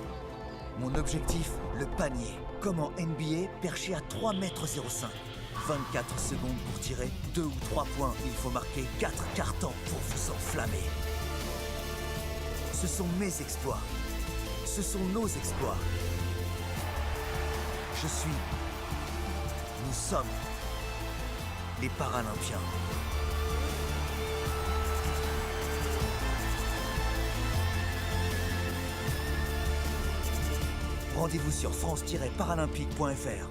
Mon objectif, le panier. Comme en NBA, perché à 3,05 m. 24 secondes pour tirer, 2 ou 3 points, il faut marquer 4 cartons pour vous enflammer. Ce sont mes exploits. Ce sont nos exploits. Je suis... Nous sommes... les Paralympiens. Rendez-vous sur france-paralympique.fr.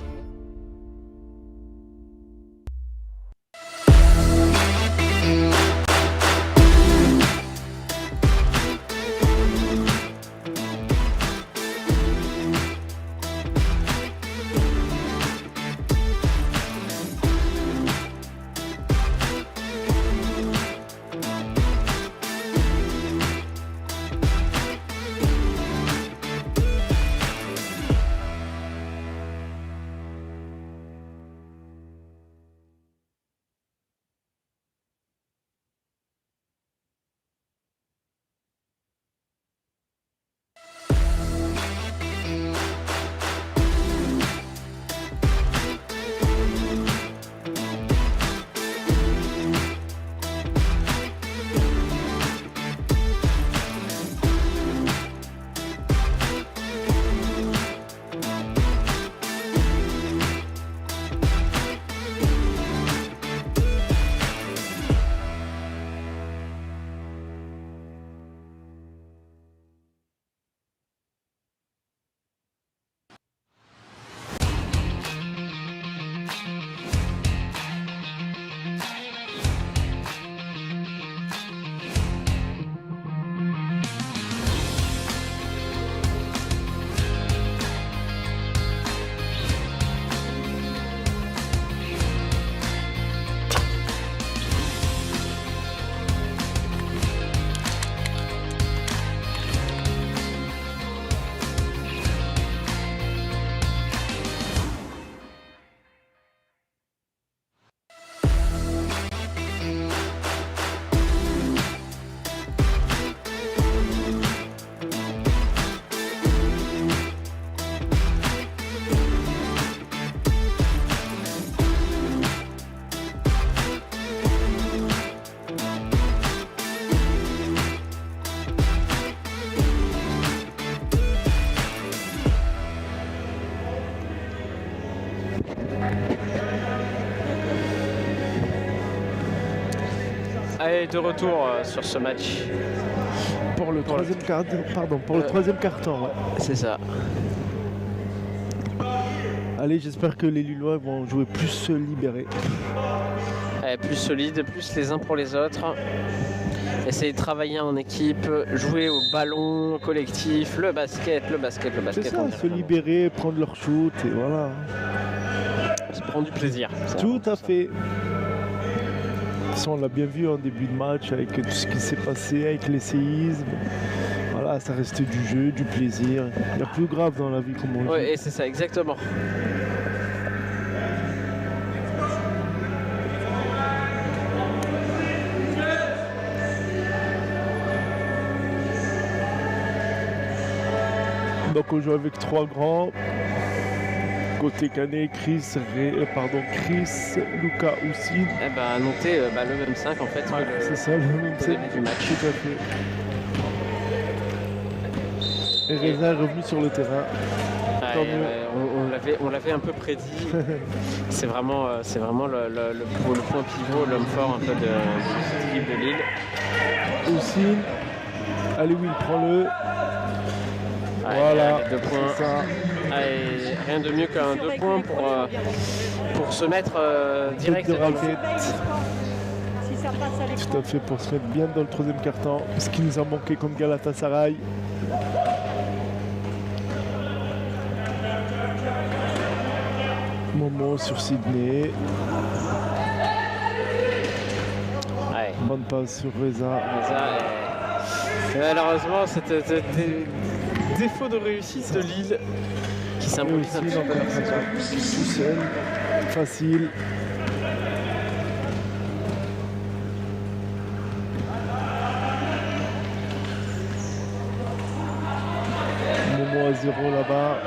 Allez, de retour sur ce match. Pour le troisième carton, ouais. C'est ça. Allez, j'espère que les Lillois vont jouer plus libérés. Plus solide, plus les uns pour les autres. Essayer de travailler en équipe, jouer au ballon collectif, le basket. C'est ça, se libérer, prendre leur shoot et voilà. Se prendre du plaisir. Tout à fait. Ça, on l'a bien vu en début de match avec tout ce qui s'est passé, avec les séismes. Voilà, ça reste du jeu, du plaisir. Il y a plus grave dans la vie, comme on dit. Oui, et c'est ça, exactement. Donc on joue avec 3 grands. Côté Canet, Chris, Luca, Oussine. Eh ben, notez le même 5 en fait. Ouais, c'est ça, le même 5 du match. Tout à fait. Et Reza est revenu sur le terrain. On l'avait un peu prédit. c'est vraiment le point pivot, l'homme fort un peu de l'équipe de Lille. Oussine. Allez, Will, prends-le. Voilà, 2 points. c'est ça. Allez, rien de mieux qu'un 2 points pour se mettre direct de dans le raquette. Tout à fait, pour se mettre bien dans le troisième carton. Ce qui nous a manqué contre Galatasaray. Momo sur Sydney. Ouais. Bonne passe sur Reza. Et malheureusement, c'était défaut de réussite de Lille qui symbolise un petit peu leur saison. Tout seul, facile. Momo à 0 là-bas.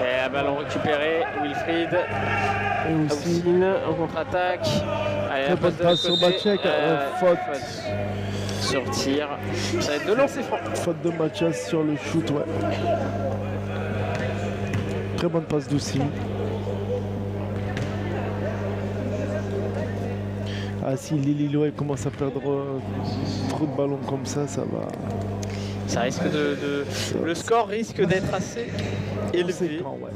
Et un ballon récupéré, Wilfried. Et aussi Oussine en contre-attaque. Allez, très bonne passe sur Bacek, faute. Sur tir. Ça va être de lancer franc. Faute de Mathias sur le shoot, ouais. Très bonne passe d'Oussine. Ah, si les Lillois commencent à perdre trop de ballons comme ça, ça va. Ça risque le score risque d'être assez élevé. Ouais.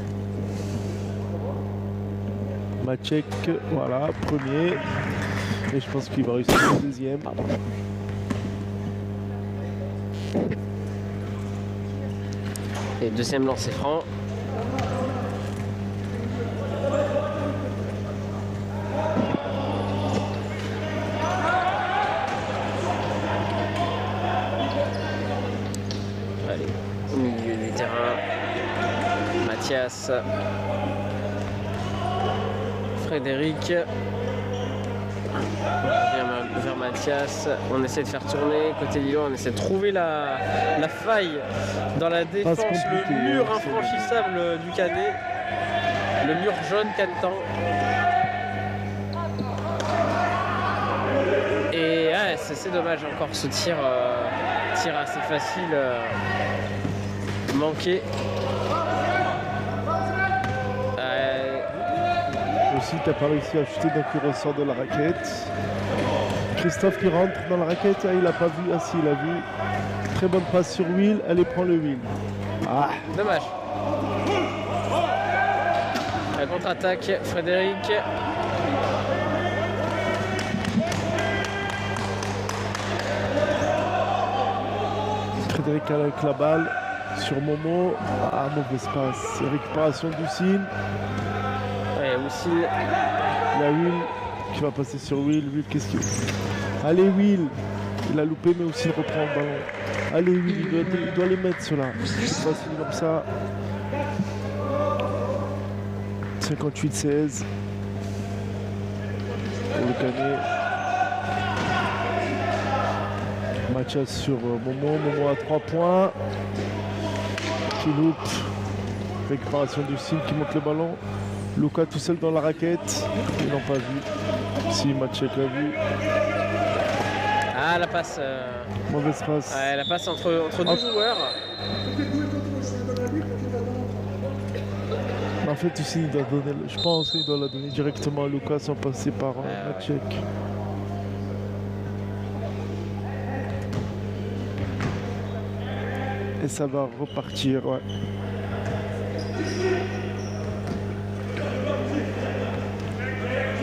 Maciek, voilà, premier. Et je pense qu'il va réussir le deuxième. Et deuxième lancer franc. Allez, au milieu du terrain. Mathias. Frédéric. Vers Mathias, on essaie de faire tourner côté Lillois, on essaie de trouver la faille dans la défense, le mur infranchissable du Canet, le mur jaune canetan. Et ouais, c'est dommage encore ce tir assez facile manqué. Aussi, t'as pas réussi à chuter, donc il ressort de la raquette. Christophe qui rentre dans la raquette, ah, il a pas vu, ah si, il a vu. Très bonne passe sur Will, allez, prends le Will. Ah, dommage. La contre-attaque, Frédéric. Frédéric avec la balle sur Momo. Ah, mauvaise passe. Récupération d'Oussine. Ouais, Oussine. Il y a Will qui va passer sur Will. Will, qu'est-ce qu'il fait? Allez, Will. Il a loupé, mais Oussine reprend le ballon. Allez, Will, il doit les mettre, ceux-là. C'est facile comme ça. 58-16. Pour le Canet. Mathias sur Momo. Momo à 3 points. Qui loupe. Récupération d'Oussine qui monte le ballon. Luca tout seul dans la raquette. Ils n'ont pas vu. Si, Maciek l'a vu. Ah, la passe. Mauvaise passe. Ouais, la passe entre deux joueurs. En fait, aussi, je pense qu'il doit la donner directement à Lucas sans passer par Maciek. Et ça va repartir, ouais.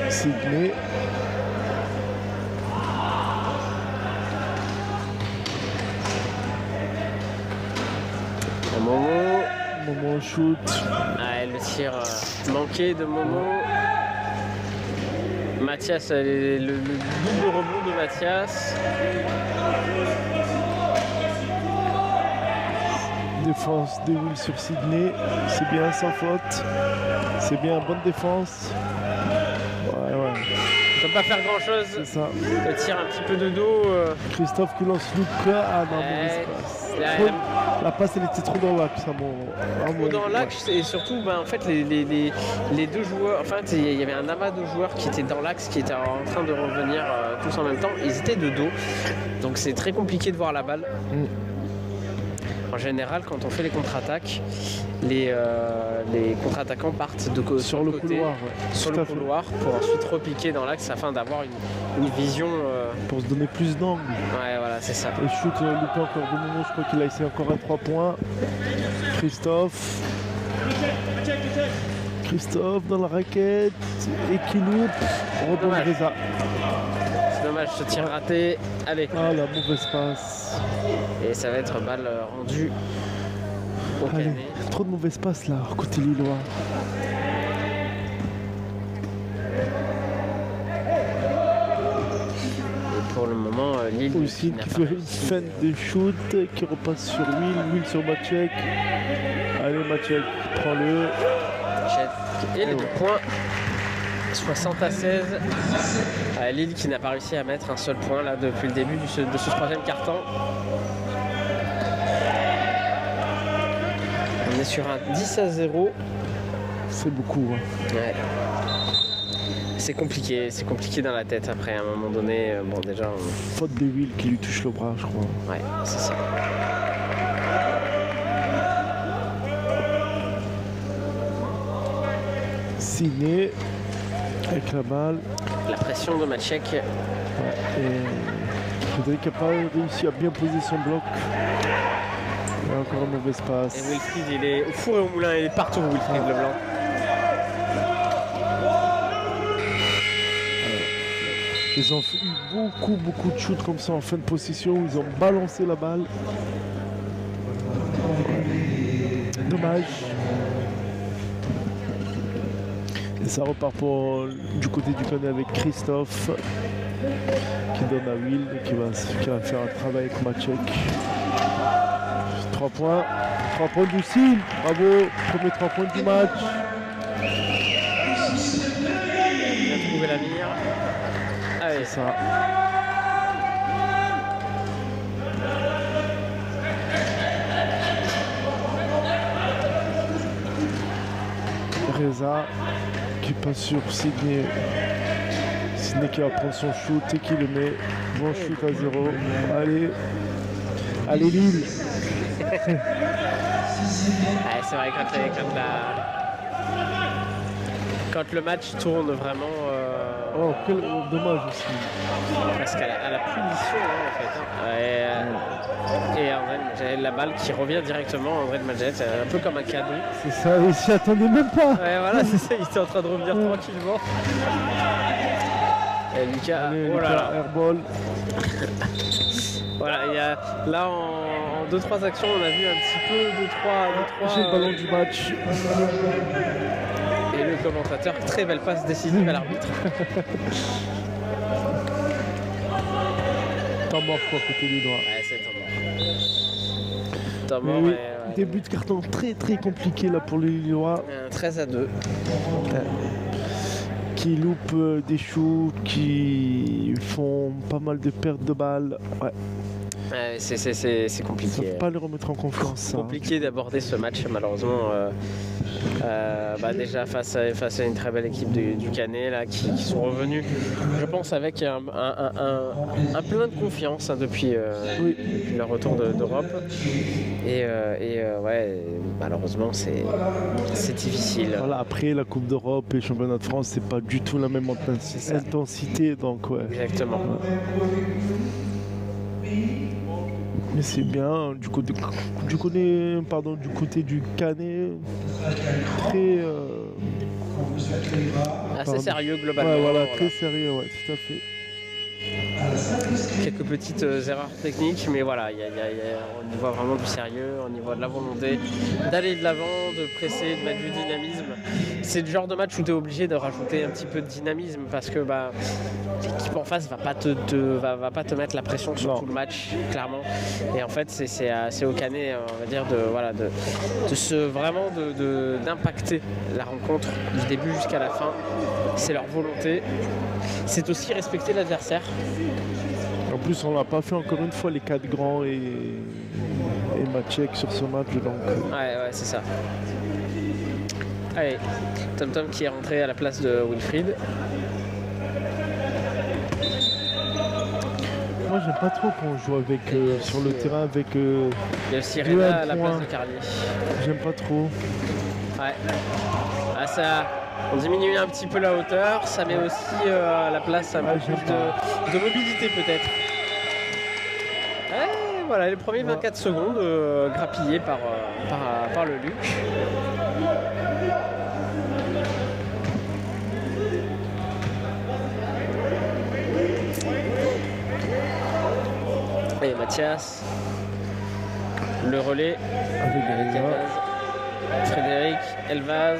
Sidney. Momo shoot. Ah, le tir manqué de Momo. Mathias, le double rebond de Mathias. Défense de Will sur Sidney. C'est bien, sans faute. C'est bien, bonne défense. Ouais. Il ne peut pas faire grand chose. C'est ça. Il tire un petit peu de dos. Christophe qui lance Lucas. Ah non, mauvaise passe. La passe, elle était trop dans l'axe. Trop dans l'axe et surtout, en fait, les deux joueurs, enfin, il y avait un amas de joueurs qui étaient dans l'axe, qui étaient en train de revenir tous en même temps. Ils étaient de dos. Donc c'est très compliqué de voir la balle. En général, quand on fait les contre-attaques, les contre-attaquants partent sur le côté, couloir, sur le couloir pour ensuite repiquer dans l'axe afin d'avoir une vision. Pour se donner plus d'angle. Ouais, voilà, c'est ça. Et shoot Lucas encore de Momo, je crois qu'il a essayé encore un 3 points. Christophe dans la raquette et qui loupe. Rebond de Reza. C'est dommage, ce tir raté. Allez. Ah, la mauvaise passe. Et ça va être balle rendue au Canet. Trop de mauvaises passes là, côté lillois. Et pour le moment, Lille aussi qui fait une fin de shoot, qui repasse sur Will sur Maciek. Allez Maciek, prends-le. Et les 2 points. 60-16. Lille qui n'a pas réussi à mettre un seul point là depuis le début de ce 3e quart-temps. On est sur un 10-0. C'est beaucoup. Hein. Ouais. C'est compliqué dans la tête après à un moment donné. Bon déjà. Faute de Will qui lui touche le bras, je crois. Ouais, c'est ça. Signé avec la balle. La pression de Maciek. Ouais, et Frédéric n'a pas réussi à bien poser son bloc. Il y a encore une mauvaise passe. Et Wilfried, il est au four et au moulin, il est partout, Wilfried Leblanc. Ils ont eu beaucoup de shoots comme ça en fin de possession où ils ont balancé la balle. Dommage. Et ça repart du côté du Canet avec Christophe qui donne à Will et qui va faire un travail avec Maciek. 3 points. 3 points du Sil. Bravo. Premier 3 points du match. Il a trouvé la mire. Allez, ça. Reza qui passe sur Sidney. Sidney qui va prendre son shoot et qui le met. Bon shoot à 0. Allez Lille. Ouais, c'est vrai quand le match tourne vraiment. Oh, quel dommage aussi. Parce qu'elle a la punition en fait. Et André, la balle qui revient directement à André de Maget, un peu comme un cadeau. C'est ça, il s'y attendait même pas. Ouais, voilà, c'est ça, il était en train de revenir tranquillement. Et Lucas, oh là là. Airball. Voilà, là en 2-3 actions, on a vu un petit peu 2-3. J'ai le ballon du match. Et le commentateur, très belle passe décisive à l'arbitre. Temps mort quoi, côté lillois. Ouais, c'est temps mort. Oui, début de carton très compliqué là pour les Lillois. 13-2. Qui loupent des shoots, qui font pas mal de pertes de balles. Ouais. C'est Ça compliqué. ne peut pas le remettre en confiance. C'est ça. compliqué d'aborder ce match malheureusement. Déjà face à une très belle équipe du Canet là, qui sont revenus, je pense, avec un plein de confiance depuis leur retour d'Europe. Malheureusement c'est difficile. Voilà, après la Coupe d'Europe et le Championnat de France, c'est pas du tout la même intensité, donc ouais. Exactement. Mais c'est bien, du côté du Canet, très... Assez sérieux globalement. Ouais, voilà, très sérieux, ouais, tout à fait. Quelques petites erreurs techniques, mais voilà, on y voit vraiment du sérieux, on y voit de la volonté d'aller de l'avant, de presser, de mettre du dynamisme. C'est le genre de match où tu es obligé de rajouter un petit peu de dynamisme parce que l'équipe en face va pas te mettre la pression sur tout le match, clairement. Et en fait, c'est au Canet, on va dire, d'impacter la rencontre du début jusqu'à la fin. C'est leur volonté. C'est aussi respecter l'adversaire. En plus, on l'a pas fait encore une fois les 4 grands et Maciek sur ce match. Donc... Ouais, c'est ça. Allez, Tom qui est rentré à la place de Wilfried. Moi, j'aime pas trop quand on joue avec, sur le terrain avec... Il y a aussi Reda à la place de Carlier. J'aime pas trop. Ouais. On diminue un petit peu la hauteur, ça met aussi à la place un peu plus de mobilité peut-être. Voilà, les premiers 24 secondes grappillés par le Luc. Et Mathias, le relais avec Elvaz, Frédéric, Elvaz.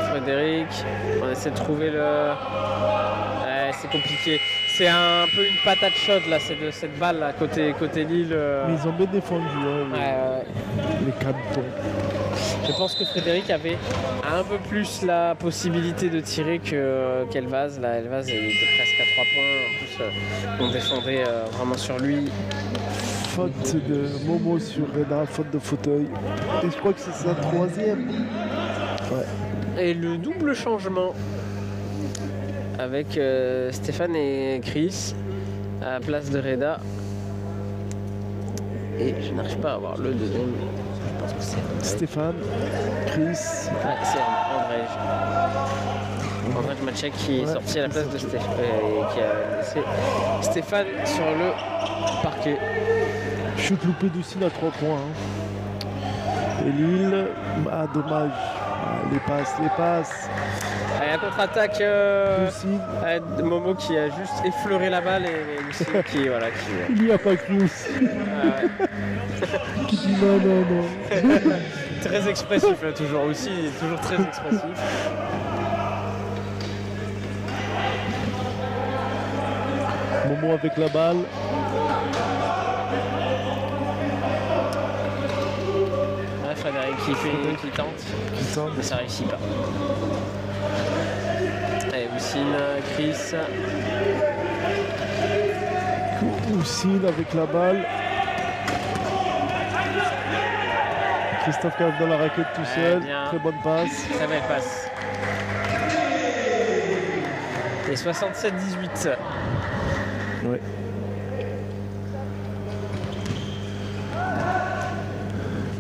Frédéric, on essaie de trouver c'est compliqué. C'est un peu une patate chaude là, c'est de cette balle là, côté Lille. Mais ils ont bien défendu les 4 bons. Je pense que Frédéric avait un peu plus la possibilité de tirer qu'Elvaz. Là, Elvaz il était presque à 3 points. En plus, on défendait vraiment sur lui. Faute de Momo sur Reda, faute de fauteuil. Et je crois que c'est sa 3e. Ouais. Et le double changement avec Stéphane et Chris à la place de Reda. Et je n'arrive pas à avoir le deuxième. Je pense que c'est André. Stéphane, Chris. C'est André Maciek qui est sorti à la place de Stéphane et qui a laissé Stéphane sur le parquet. Chute loupée d'Oussine à 3 points. Et Lille, dommage. Les passes. Allez, la contre-attaque Momo qui a juste effleuré la balle et Lucien qui Il n'y a pas cru aussi. Qui dit non. Très expressif toujours aussi, toujours très expressif. Momo avec la balle. Frédéric qui tente, mais ça réussit pas. Allez, Oussine, Chris. Oussine avec la balle. Christophe qui arrive dans la raquette tout seul. Très bonne passe. Très belle passe. Et 67-18. Ouais.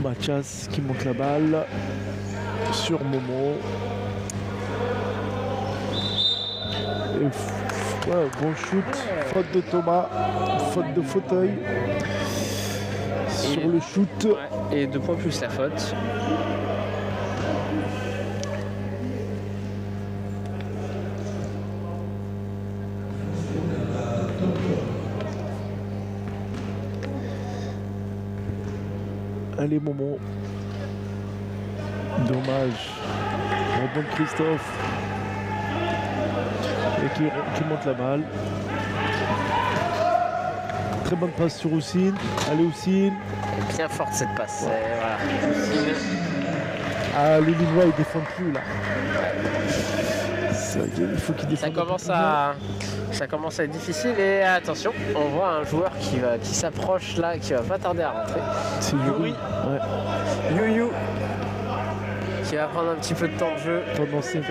Mathias qui monte la balle sur Momo. Bon shoot, faute de Thomas, faute de fauteuil sur le shoot. Et 2 points plus la faute. Allez Momo. Dommage. Rebond de Christophe. Et qui monte la balle. Très bonne passe sur Oussine. Allez Oussine. Bien forte cette passe. Voilà. Ah, les Lillois ils défendent plus là. Il faut qu'il Ça descende. commence à être difficile et attention, on voit un joueur qui s'approche là, qui va pas tarder à rentrer. C'est Yuri. Ouais. Yu qui va prendre un petit peu de temps de jeu. Ton ancien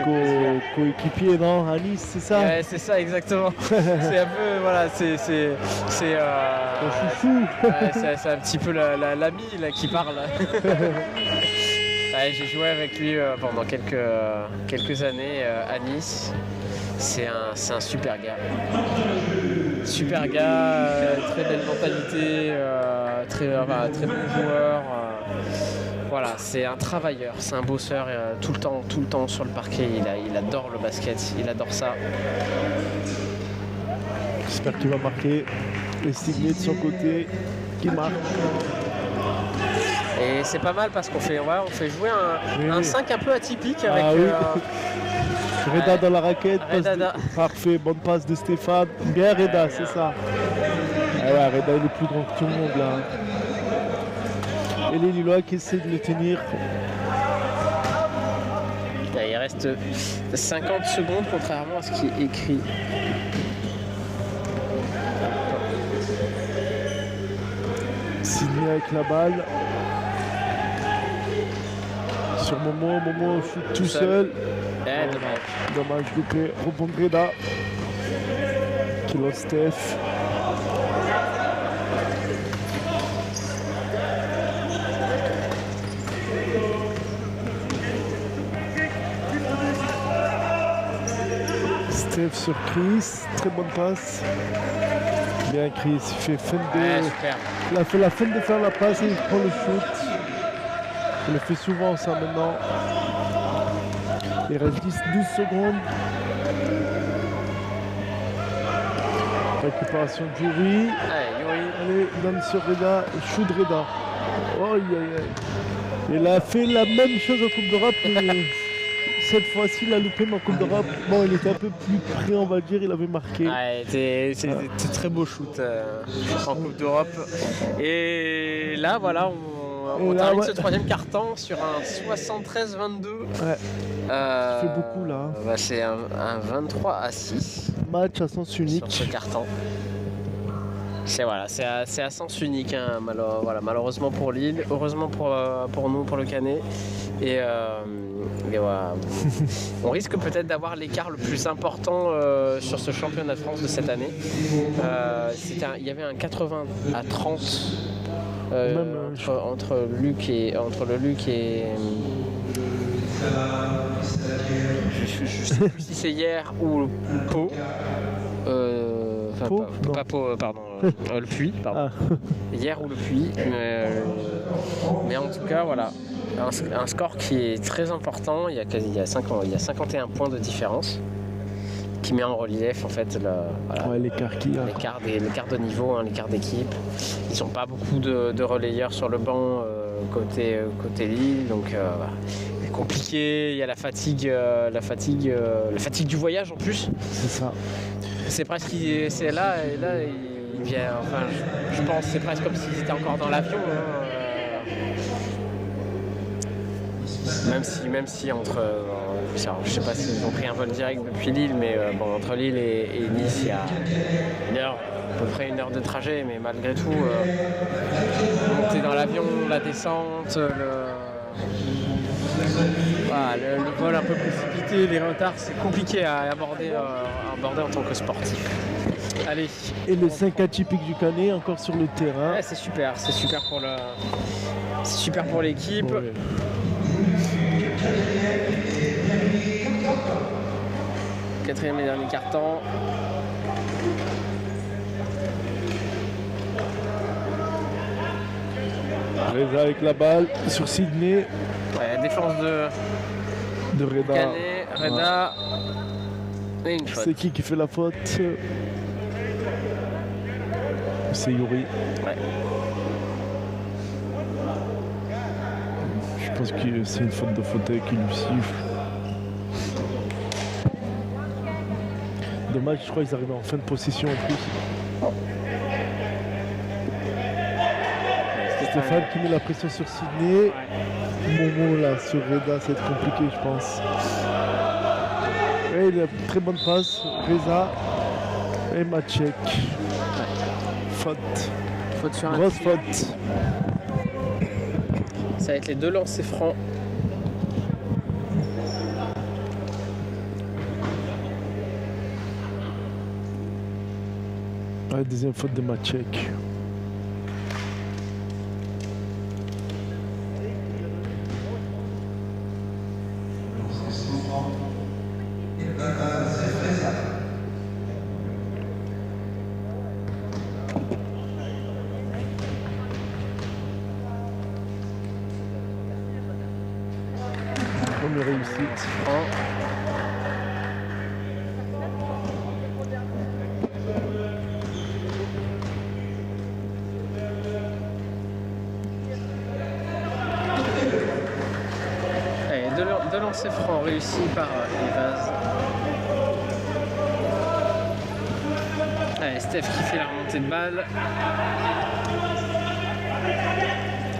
coéquipier, non, à Nice, c'est ça? Ouais, c'est ça exactement. C'est un peu voilà, c'est Ton chouchou. ouais, c'est un petit peu l'ami là qui parle. Ouais, j'ai joué avec lui pendant quelques années à Nice. C'est un super gars. Super gars, très belle mentalité, très bon joueur. Voilà, c'est un travailleur, c'est un bosseur tout le temps sur le parquet. Il adore le basket, il adore ça. J'espère qu'il va marquer. Et Signé de son côté, qui marque. Et c'est pas mal parce qu'on fait jouer un 5 un peu atypique avec Reda dans la raquette, Reda. Parfait, bonne passe de Stéphane. Bien Reda, c'est ça. Ah ouais, Reda il est plus grand que tout le monde là. Et les Lillois qui essaient de le tenir. Il reste 50 secondes contrairement à ce qui est écrit. Signé avec la balle. Sur Momo shoot tout seul. Dommage loupé. Rebond de Reda. Qui lance Steph. Steph sur Chris. Très bonne passe. Bien Chris, il fait fin de... Super. Il a fait la fin de faire la passe et il prend le shoot. Il le fait souvent ça maintenant. Il reste 12 secondes. Récupération de Yuri. Allez, donne sur Reda. Shoot de Reda. Oh, il a fait la même chose en Coupe d'Europe. Mais cette fois-ci, il a loupé en Coupe d'Europe. Bon, il était un peu plus près, on va dire. Il avait marqué. C'était très beau shoot en Coupe d'Europe. Et là, voilà, on termine ce troisième quart-temps sur un 73-22. Ouais. Ça fait beaucoup là. C'est un 23-6. Match à sens unique. Sur ce quart-temps. C'est à sens unique, hein, malheureusement pour Lille, heureusement pour nous, pour le Canet. Et voilà. On risque peut-être d'avoir l'écart le plus important sur ce championnat de France de cette année. Il y avait un 80-30 entre le Luc et je sais plus si c'est hier ou Pau. Le Puy, pardon. Hier ou le Puy. Mais en tout cas, voilà. Un score qui est très important. Il y a 51 points de différence qui met en relief en fait l'écart de niveau, hein, l'écart d'équipe. Ils n'ont pas beaucoup de relayeurs sur le banc côté Lille, donc c'est compliqué. Il y a la fatigue du voyage en plus. C'est ça. C'est presque c'est là il vient. Enfin, je pense c'est presque comme s'ils étaient encore dans l'avion. Hein. Même si entre, je sais pas s'ils ont pris un vol direct depuis Lille, mais entre Lille et Nice, il y a à peu près une heure de trajet, mais malgré tout, monter dans l'avion, la descente, le vol un peu précipité, les retards, c'est compliqué à aborder en tant que sportif. Allez. Et le 5 atypique du Canet encore sur le terrain. Ouais, c'est super pour l'équipe. Ouais. Quatrième et dernier quart-temps. Reda avec la balle sur Sidney. Ouais, défense de Reda. Canet, Reda. Et une faute. C'est qui fait la faute? C'est Yuri. Ouais. Je pense que c'est une faute de fauteuil qui lui siffle. Dommage, je crois qu'ils arrivent en fin de possession en plus. Stéphane qui met la pression sur Sidney. Momo là sur Reda, ça va être compliqué je pense. Et il a une très bonne passe. Reza et Maciek. Faute. Faute sur un Grosse tir. faute. Ça va être les deux lancers francs. Ouais, deuxième faute de Maciek. Première réussite. Allez, deux lancers francs réussis par Evaz. Allez, Steph qui fait la remontée de balle.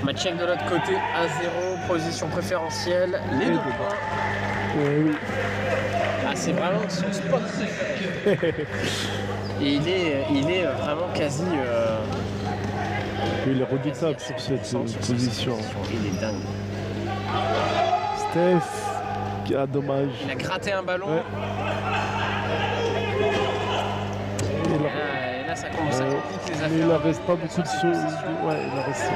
Maciek de l'autre côté à 0, position préférentielle, les deux points. Oui. Ah, c'est vraiment son spot préféré. Et il est vraiment quasi. Il est redoutable sur cette position. Il est dingue. Steph, ah, dommage. Il a gratté un ballon. Ouais. Et là, ça complique les affaires. Mais il ne reste pas beaucoup de choses. Ouais, il en reste.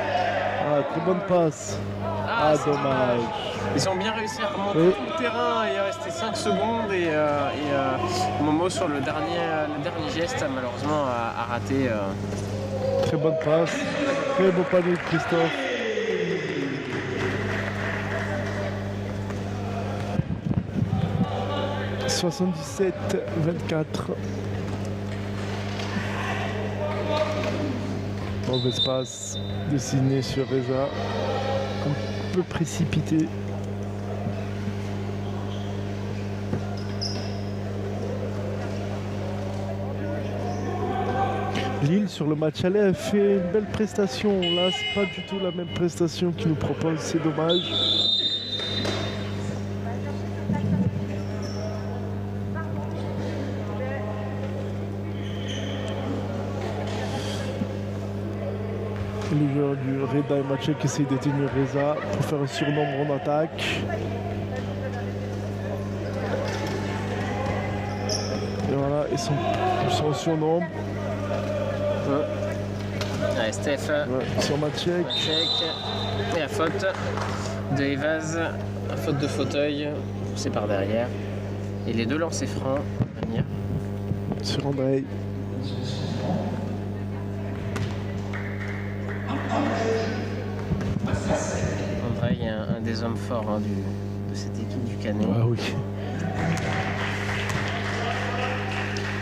Ah, très bonne passe. Ah, dommage. Ils ont bien réussi à remonter tout le terrain et il restait 5 secondes et Momo sur le dernier geste malheureusement a raté. Très bonne passe. Très beau panier de Christophe. « 77-24. Mauvaise passe dessinée sur Reza. Un peu précipité. Lille sur le match aller a fait une belle prestation. Là, c'est pas du tout la même prestation qu'il nous propose, c'est dommage. Les joueurs du Reda et Maciek essayent de tenir Reza pour faire un surnombre en attaque. Et voilà, ils sont en surnombre. Ouais, Steph. Sur Maciek. Et la faute de Evaz. La faute de fauteuil. C'est par derrière. Et les deux lancers francs à venir. Sur Andrei. Andrei est un des hommes forts de cette équipe du Canet. Ah oui.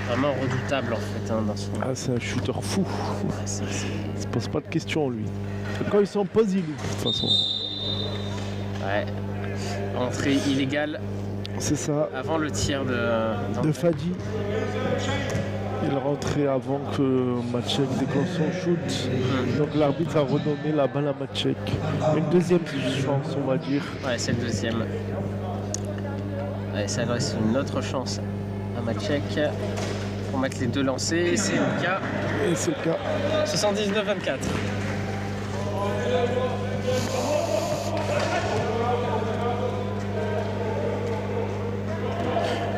Vraiment redoutable en fait dans son. Ah, c'est un shooter fou. Ouais, Il se pose pas de questions lui. Quand ils sont en pause, il ouvre de toute façon. Ouais. Entrée illégale. C'est ça. Avant le tir de Fadi. Il rentrait avant que Maciek déclenche son shoot. Donc l'arbitre a redonné la balle à Maciek. Une deuxième chance, on va dire. Ouais, c'est le deuxième. Ouais, ça laisse une autre chance à Maciek pour mettre les deux lancers. Et c'est le cas. Et c'est le cas. 79-24.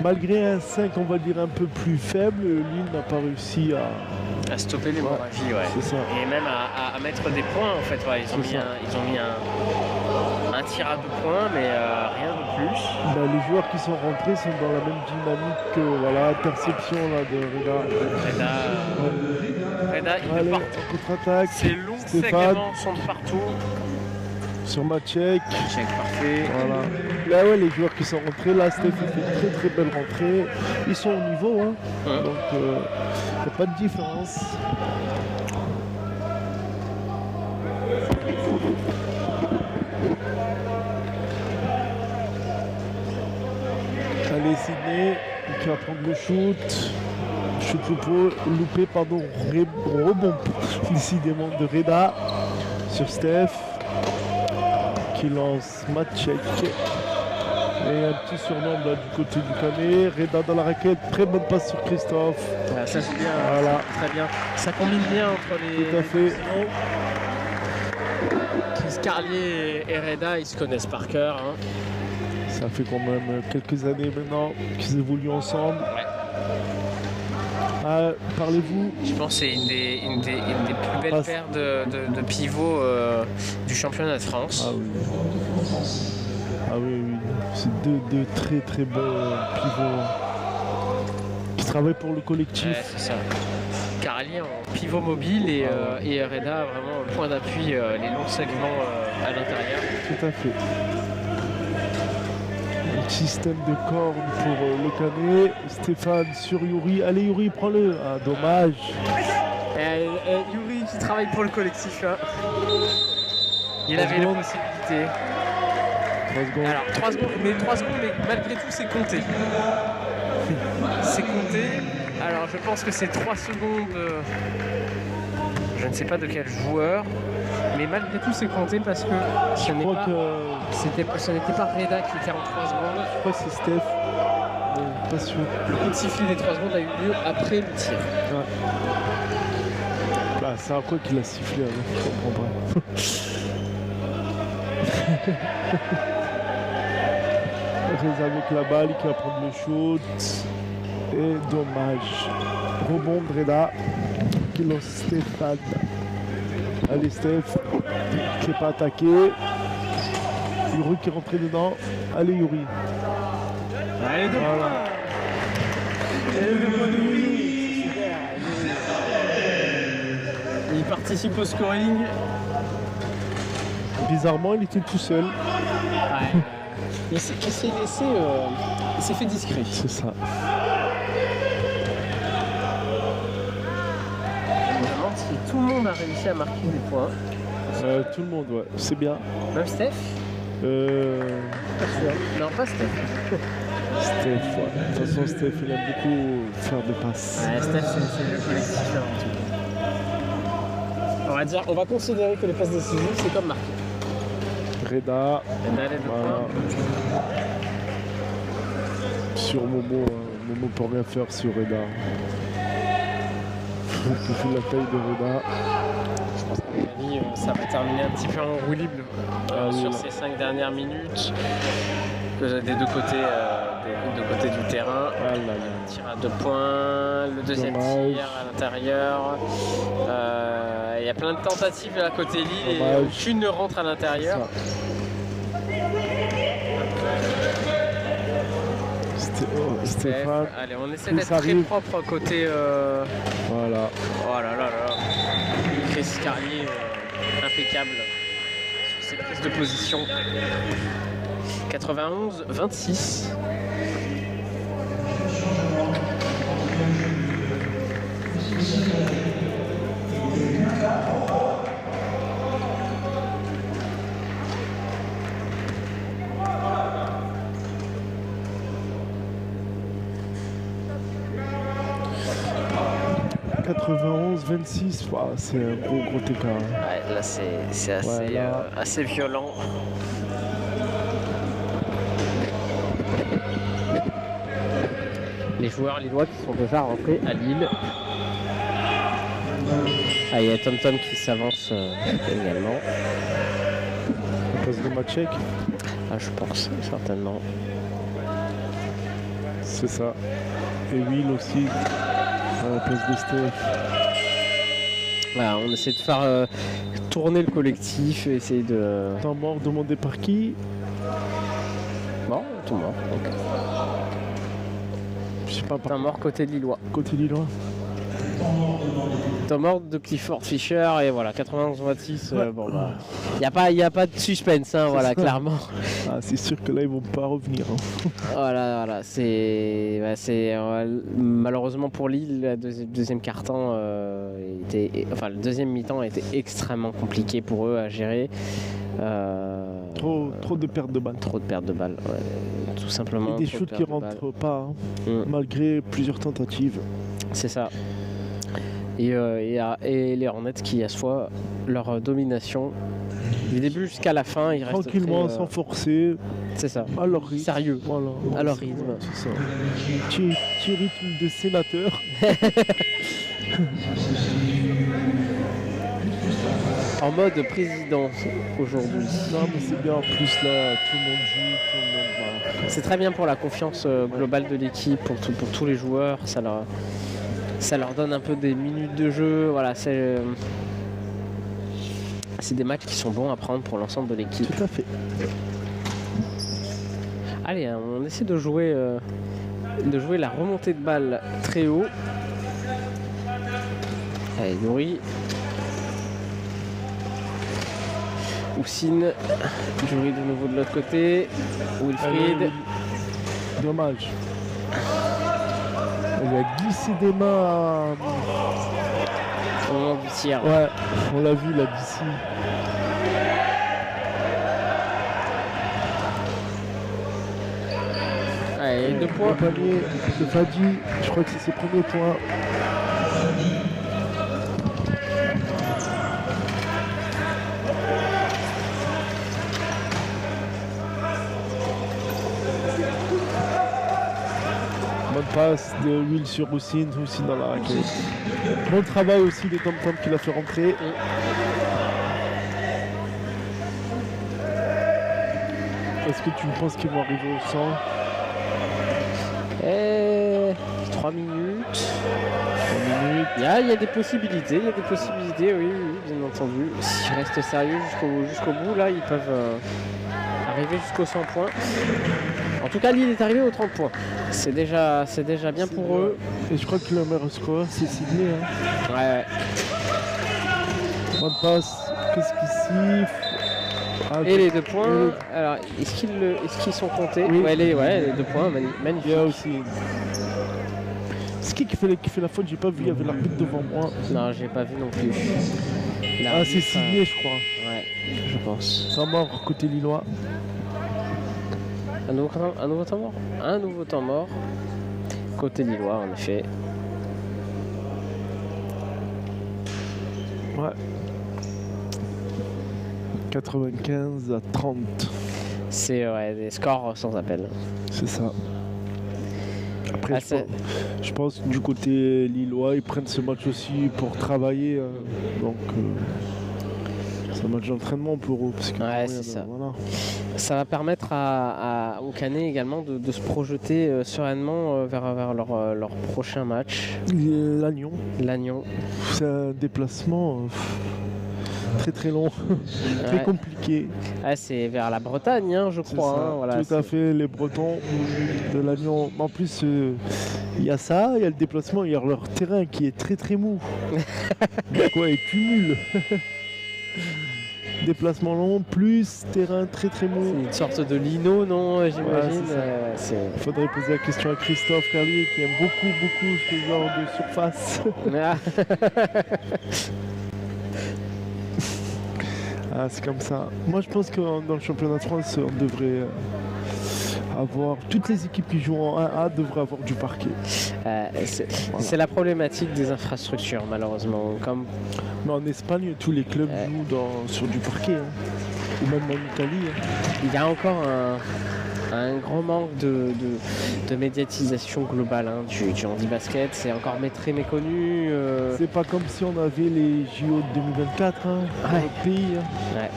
Malgré un 5, on va dire un peu plus faible, Lille n'a pas réussi à stopper l'hémorragie, ouais. C'est ça. Et même à mettre des points, en fait. Ouais, ils ont mis un tir à 2 points, mais rien de plus. Ben, les joueurs qui sont rentrés sont dans la même dynamique que interception là, de Reda. Reda, il est partout. Contre-attaque. C'est long, Stéphane. segment, sont de partout. Sur Maciek. Maciek, parfait. Voilà. Là, ouais, les joueurs qui sont rentrés, là, Steph fait une très très belle rentrée. Ils sont au niveau, hein. Donc, il n'y a pas de différence. Allez, Sidney, qui va prendre le shoot. Shoot loupé, pardon, rebond décidément de Reda sur Steph qui lance Maciek. Et un petit surnom là, du côté du Canet. Reda dans la raquette, très bonne passe sur Christophe. Ça c'est bien, Voilà. très bien. Ça combine bien entre les Tout à fait. Chris Carlier et Reda, ils se connaissent par cœur. Hein. Ça fait quand même quelques années maintenant qu'ils évoluent ensemble. Parlez-vous. Je pense que c'est une des plus belles paires de pivots du championnat de France. Ah oui. Ah oui, oui. C'est deux très très bons pivots qui travaillent pour le collectif. Ouais, c'est ça. Carlier en pivot mobile et Reda vraiment au point d'appui, les longs segments à l'intérieur. Tout à fait. Un système de cornes pour le Canet. Stéphane sur Yuri. Allez Yuri, prends-le. Ah, dommage. Yuri qui travaille pour le collectif. Hein. Il avait la possibilité. 3 secondes. Alors 3 secondes, mais malgré tout c'est compté. C'est compté. Alors je pense que c'est 3 secondes. Je ne sais pas de quel joueur. Mais malgré tout c'est compté parce que ce n'était pas Reda qui était en 3 secondes. Je crois que c'est Steph. Pas sûr. Le coup de sifflet des 3 secondes a eu lieu après le tir. Ouais. Bah, c'est après qu'il a sifflé, alors je comprends pas. Reza avec la balle qui va prendre le shoot. Et dommage. Rebond de Reda qui lance Stéphane. Allez Steph qui n'est pas attaqué. Yuri qui est rentré dedans. Allez Yuri. Allez, voilà. Il participe au scoring. Bizarrement, il était tout seul. Ouais. Il s'est fait discret. C'est ça. Je me demande si tout le monde a réussi à marquer des points. Tout le monde, ouais. C'est bien. Même Steph? Pas sûr. Non, pas Steph. Steph, ouais. De toute façon, Steph, il aime beaucoup faire des passes. Ouais, Steph, c'est le collectif avant tout. On va considérer que les passes décisives, c'est comme marqué. Reda. Voilà. Sur Momo, Momo peut rien faire sur Reda. Il fait la taille de Reda. Je pense qu'à mon avis, ça va terminer un petit peu en roue libre sur ces 5 dernières minutes. Des deux côtés du terrain. Un tir à 2 points, le deuxième tir à l'intérieur. Il y a plein de tentatives à côté Lille et aucune ne rentre à l'intérieur. Stéphane. Allez, on essaie d'être très propre côté. Voilà. Oh là là là. Chris Carlier, impeccable sur ses prises de position. 91-26. « 91-26, wow, c'est un gros écart. Ouais, là c'est assez, assez violent. Les joueurs lillois qui sont déjà rentrés à Lille. Ah, il y a Tom Tom qui s'avance également. On passe de Maciek. Ah, je pense, certainement. C'est ça. Et Will aussi. À la place de Steph. Voilà, on essaie de faire tourner le collectif, essayer de... Temps mort demandé par qui? Bon, tout mort. Donc. Je sais pas. Temps mort côté Lillois. Côté Lillois. Temps mort de Clifford Fisher et voilà, 91-26. Bon, bah, y a pas de suspense, hein, voilà, clairement. Ah, c'est sûr que là, ils vont pas revenir. Hein. Voilà, c'est malheureusement pour Lille, le deuxième quart-temps le deuxième mi-temps a été extrêmement compliqué pour eux à gérer. Trop de pertes de balles. Trop de pertes de balles, ouais, tout simplement. Et des shoots qui rentrent pas, hein, malgré plusieurs tentatives. C'est ça. Et les Hornets qui assoient leur domination Du début jusqu'à la fin, ils restent Tranquillement, très, sans forcer, c'est ça. à leur rythme. Sérieux. Voilà. À leur C'est- rythme. C'est ça. Petit rythme de sénateur. En mode président aujourd'hui. Non, mais c'est bien. En plus, là, tout le monde joue, tout le monde va. C'est très bien pour la confiance globale de l'équipe, pour tous les joueurs. Ça leur donne un peu des minutes de jeu. Voilà, c'est des matchs qui sont bons à prendre pour l'ensemble de l'équipe. Tout à fait. Allez, hein, on essaie de jouer la remontée de balle très haut. Allez, Nouri. Oussine. Nouri de nouveau de l'autre côté. Wilfried. Dommage. Il a glissé des mains. Au moment du tir. Ouais, on l'a vu, il a glissé. Allez, 2 Le points. panier de Fadi, je crois que c'est ses premiers points. Bonne passe de Will sur Roussine dans la raquette. Bon travail aussi des Tom-Tom qu'il a fait rentrer. Est-ce que tu penses qu'ils vont arriver au 100? Et 3 minutes. Il y a des possibilités, oui, bien entendu. S'ils restent sérieux jusqu'au bout, là, ils peuvent arriver jusqu'aux 100 points. En tout cas, Lille est arrivé aux 30 points. C'est déjà bien pour eux. Et je crois que le meilleur score, c'est Sydney. Hein. Ouais. Bonne passe. Qu'est-ce qu'il siffle? Ah, Et les 2 points. Alors, est-ce qu'ils sont comptés? Oui. Ouais, les 2 points, magnifique. Il y a aussi. C'est qui fait la faute? J'ai pas vu, il y avait l'arbitre devant moi. Non, j'ai pas vu non plus. Ah, c'est Sydney, je crois. Ouais, je pense. Temps mort côté lillois. Un nouveau temps mort. Un nouveau temps mort. Côté lillois, en effet. Ouais. 95 à 30. C'est des scores sans appel. C'est ça. Après, Ah, je pense que du côté lillois, ils prennent ce match aussi pour travailler. C'est un match d'entraînement pour eux. Parce que Ouais, c'est ça. Voilà. Ça va permettre au Canet également de se projeter sereinement vers leur prochain match. Lannion, Lannion. c'est un déplacement très très long, très Ouais. compliqué. Ah, c'est vers la Bretagne, hein, je C'est crois. ça. Hein, voilà, Tout à fait, les Bretons de Lannion. En plus, il y a ça, il y a le déplacement, il y a leur terrain qui est très très mou. Quoi, ils cumulent. Déplacement long, plus terrain très très c'est mou. une sorte de lino, non, j'imagine. c'est ça. Il faudrait poser la question à Christophe Carlier qui aime beaucoup ce genre de surface. Ah. Ah, c'est comme ça. Moi, je pense que dans le championnat de France, on devrait avoir... Toutes les équipes qui jouent en 1A devraient avoir du parquet. C'est la problématique des infrastructures, malheureusement. Comme... Mais en Espagne, tous les clubs jouent sur du parquet. Hein. Ou même en Italie. Hein. Il y a encore un grand manque de médiatisation globale hein, du handi-basket. C'est encore très méconnu. C'est pas comme si on avait les JO de 2024 hein, dans notre pays. Hein. Ouais.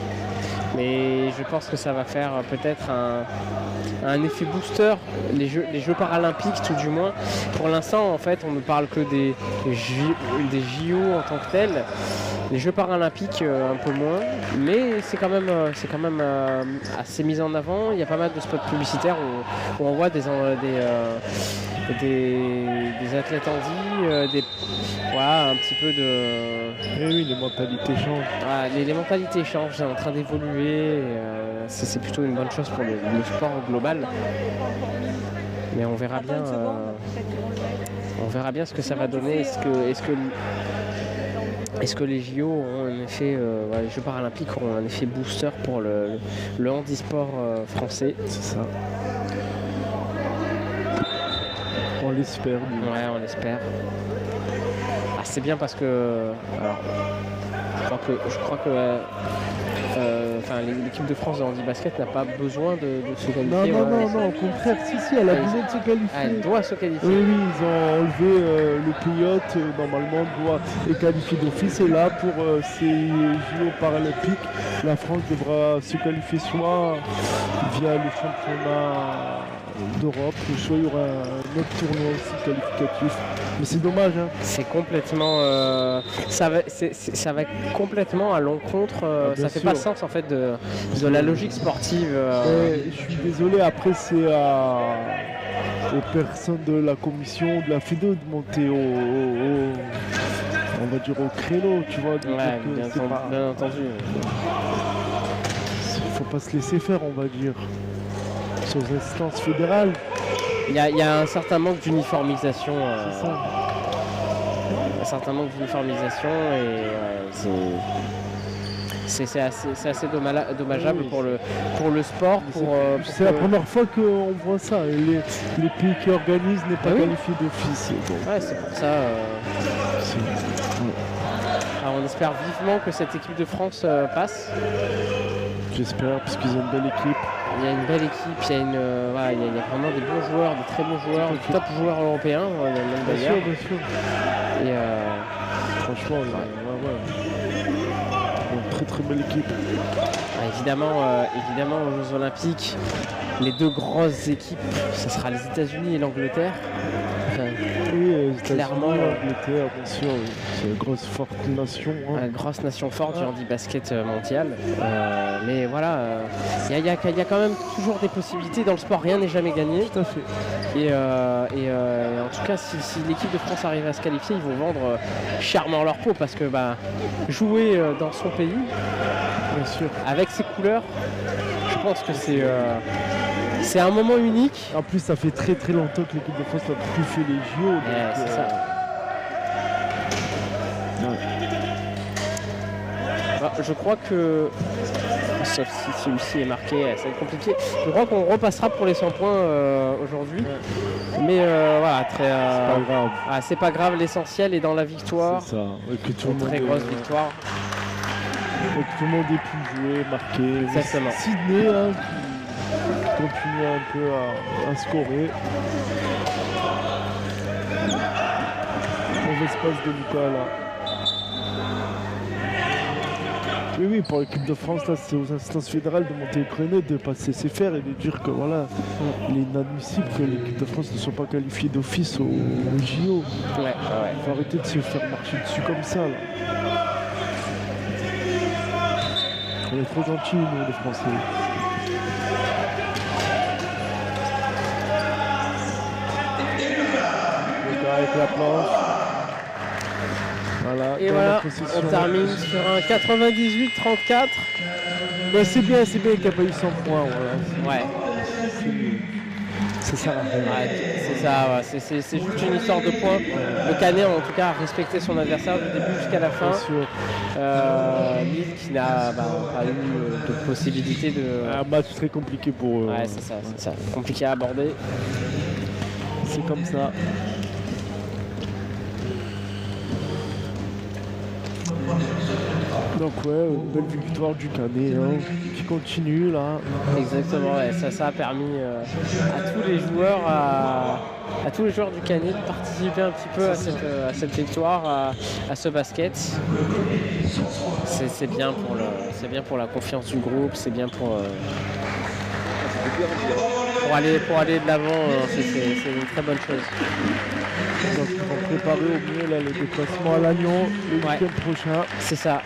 Mais je pense que ça va faire peut-être un effet booster, les Jeux paralympiques tout du moins. Pour l'instant, en fait, on ne parle que des JO en tant que tels. Les Jeux paralympiques, un peu moins. Mais c'est quand même assez mis en avant. Il y a pas mal de spots publicitaires où on voit des athlètes handi, voilà, un petit peu de... Et oui, les mentalités changent. Ah, les mentalités changent, c'est en train d'évoluer. C'est plutôt une bonne chose pour le sport global. Mais on verra bien ce que ça va donner. Est-ce que les JO auront un effet, les Jeux paralympiques auront un effet booster pour le handisport français? C'est ça. On l'espère. Ouais, on l'espère. Ah, c'est bien parce que... Alors, je crois que l'équipe de France de handibasket n'a pas besoin de se Non, qualifier. non, au contraire, si, elle a besoin de se qualifier. Elle doit se qualifier. Oui, ils ont enlevé le pilote, normalement est qualifié d'office, et là, pour ces JO paralympiques, la France devra se qualifier soit via le championnat d'Europe, soit il y aura un autre tournoi aussi qualificatif. Mais c'est dommage, hein. C'est complètement... ça va complètement à l'encontre, bien ça fait sûr. pas sens en fait de la logique sportive. Je suis désolé, après c'est aux personnes de la commission de la FEDO de monter on va dire au créneau, tu vois. Bien entendu. Faut pas se laisser faire, on va dire. Sur les instances fédérales. Il y a un certain manque d'uniformisation. C'est ça. Un certain manque d'uniformisation et c'est assez dommageable Oui. pour le sport. C'est la première fois qu'on voit ça. Les pays qui organisent n'est pas qualifié d'office. Ouais, c'est pour ça. Alors on espère vivement que cette équipe de France passe. J'espère, parce qu'ils ont une belle équipe. Il y a une belle équipe, il y a vraiment des bons joueurs, de très bons joueurs, de top joueurs européens, même d'ailleurs. Bien sûr. Et franchement, une très très belle équipe. Évidemment, aux Jeux Olympiques, les deux grosses équipes, ce sera les États-Unis et l'Angleterre. Oui, clairement, l'Angleterre, bien sûr, c'est une grosse forte nation. Hein. Une grosse nation forte du handibasket mondial. Mais voilà, il y a quand même toujours des possibilités. Dans le sport, rien n'est jamais gagné. Tout à fait. Et en tout cas, si l'équipe de France arrive à se qualifier, ils vont vendre chèrement leur peau parce que jouer dans son pays, bien sûr, avec ses couleurs, je pense que c'est un moment unique. En plus, ça fait très très longtemps que l'équipe de France n'a plus fait les JO. C'est ça. Je crois que, sauf si celui-ci est marqué, ça va être compliqué. Je crois qu'on repassera pour les 100 points aujourd'hui. Mais voilà, c'est pas grave. C'est pas grave, l'essentiel est dans la victoire. C'est ça. Et que tout le monde très grosse victoire. Et que tout le monde ait pu jouer, marquer. Exactement. Sydney, hein, qui continue un peu à scorer. Mauvaise passe de Lucas là. Oui, pour l'équipe de France, là, c'est aux instances fédérales de monter le créneau, de ne pas se laisser faire et de dire que voilà, il est inadmissible que l'équipe de France ne soit pas qualifiée d'office au JO. Ouais. Il faut arrêter de se faire marcher dessus comme ça. Là. On est trop gentils, nous, les Français. Avec la planche. Voilà, et voilà, on termine sur un 98-34. Ben c'est bien qu'il n'y a pas eu 100 points. Voilà. Ouais. Ça sert à rien. Ouais, c'est ça, ouais. C'est juste une histoire de points. Le Canet, en tout cas, a respecté son adversaire du début jusqu'à la fin. Lille qui n'a pas eu de possibilité de... Un match très compliqué pour eux. Ouais, c'est ça. Compliqué à aborder. C'est comme ça. Donc une belle victoire du Canet qui continue là. Exactement, ouais. Ça a permis à tous les joueurs du Canet de participer un petit peu à cette victoire, à ce basket. C'est bien pour la confiance du groupe, c'est bien pour aller de l'avant, c'est une très bonne chose. Donc ils vont préparer au mieux là, le déplacement à Lannion le week-end prochain. C'est ça.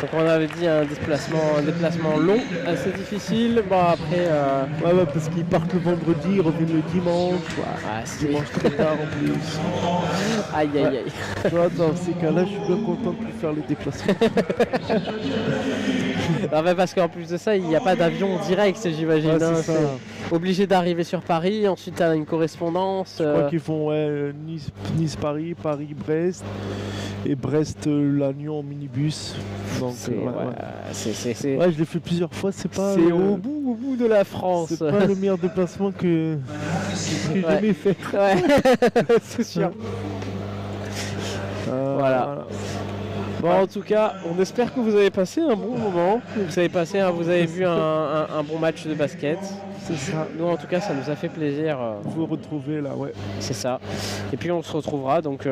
Donc on avait dit un déplacement long, assez difficile. Bon après... Ouais, parce qu'ils partent le vendredi, ils reviennent le dimanche. Dimanche très tard en plus. Aïe. Tu vois, dans ces cas-là, je suis bien content de plus faire les déplacements. Parce qu'en plus de ça, il n'y a pas d'avion direct, j'imagine. C'est obligé d'arriver sur Paris, ensuite tu as une correspondance. Je crois qu'ils font Nice-Paris, Paris-Brest et Brest-Lannion en minibus. Donc, je l'ai fait plusieurs fois, c'est au bout de la France. C'est pas le meilleur déplacement que j'ai jamais fait. Ouais, c'est sûr. Voilà. Bon, en tout cas, on espère que vous avez passé un bon moment. Vous avez vu un bon match de basket. C'est ça. Nous, en tout cas, ça nous a fait plaisir. Vous retrouver là, ouais. C'est ça. Et puis, on se retrouvera donc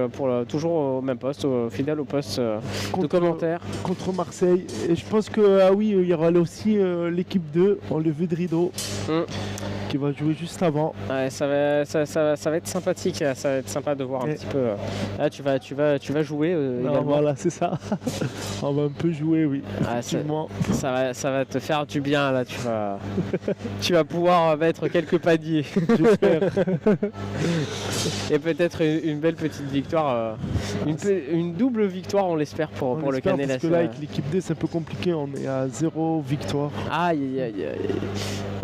toujours au même poste, fidèle au poste de commentaires. Contre Marseille. Et je pense que, il y aura aussi l'équipe 2 en levée de rideau. Qui va jouer juste avant. Ouais, ça va être sympathique, ça va être sympa de voir un petit peu. Là, tu vas jouer. Voilà, c'est ça. On va un peu jouer, oui. Effectivement. Ça va te faire du bien là. Tu vas pouvoir mettre quelques paniers. J'espère. Et peut-être une belle petite victoire, une double victoire, on l'espère pour le Canet. Parce que là, avec l'équipe D, c'est un peu compliqué. On est à 0 victoire. Aïe.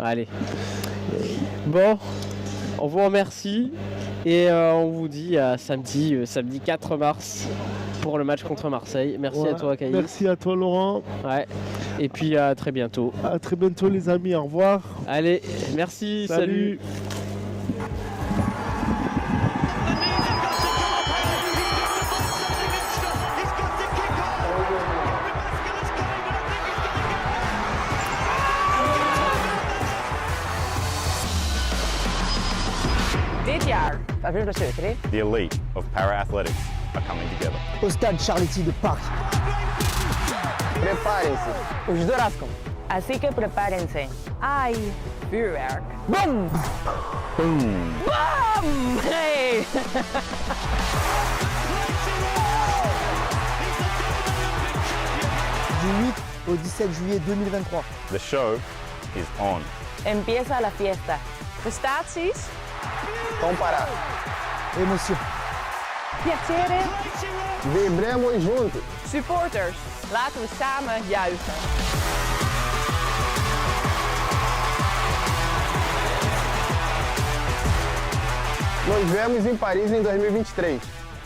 Allez. Bon, on vous remercie et on vous dit à samedi 4 mars pour le match contre Marseille. Merci à toi, Caïs. Merci à toi, Laurent. Ouais. Et puis à très bientôt. À très bientôt, les amis. Au revoir. Allez, merci. Salut. Dit jaar, wat wil je zeggen? The elite of para-athletics are coming together. Au stade Charletti de Paris. Preparem-se. Os dourascom. Así que prepárense. Hay vuurwerk. Boom! Boom! Boom! Hey! Du 8 au 17 juillet 2023. The show is on. Empieza la fiesta. Prestaties? Comparar. Émotion. Piacere? Vibremos juntos. Supporters, laten we samen juichen. Nos vemos em Paris em 2023.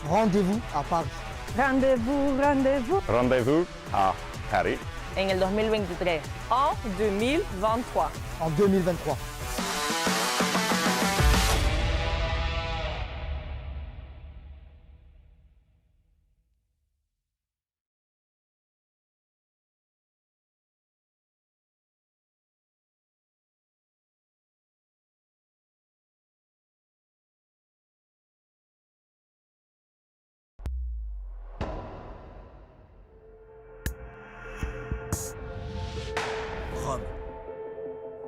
Rendez-vous à Paris. Rendez-vous, rendez-vous. Rendezvous à Paris. En el 2023. En 2023. En 2023. Rome,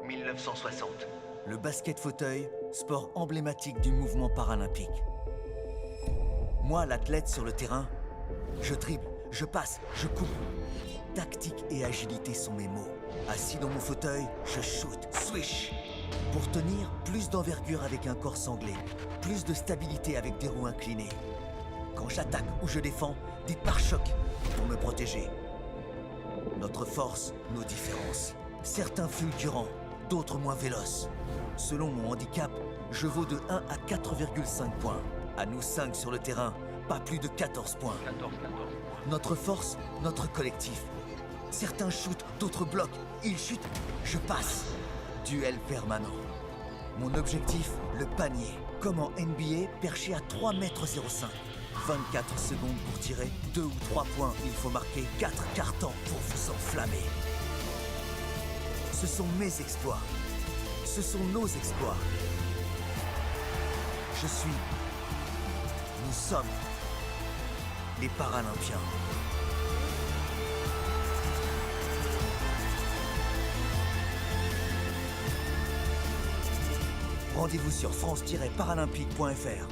1960. Le basket fauteuil, sport emblématique du mouvement paralympique. Moi, l'athlète sur le terrain, je dribble, je passe, je coupe. Tactique et agilité sont mes mots. Assis dans mon fauteuil, je shoot, swish. Pour tenir, plus d'envergure avec un corps sanglé, plus de stabilité avec des roues inclinées. Quand j'attaque ou je défends, des pare-chocs pour me protéger. Notre force, nos différences. Certains fulgurants, d'autres moins véloces. Selon mon handicap, je vaux de 1 à 4,5 points. À nous 5 sur le terrain, pas plus de 14 points. Notre force, notre collectif. Certains shootent, d'autres bloquent. Ils chutent, je passe. Duel permanent. Mon objectif, le panier. Comme en NBA, perché à 3,05 m. 24 secondes pour tirer, 2 ou 3 points, il faut marquer 4 cartons pour vous enflammer. Ce sont mes exploits. Ce sont nos exploits. Je suis... Nous sommes... les Paralympiens. Rendez-vous sur France-paralympique.fr.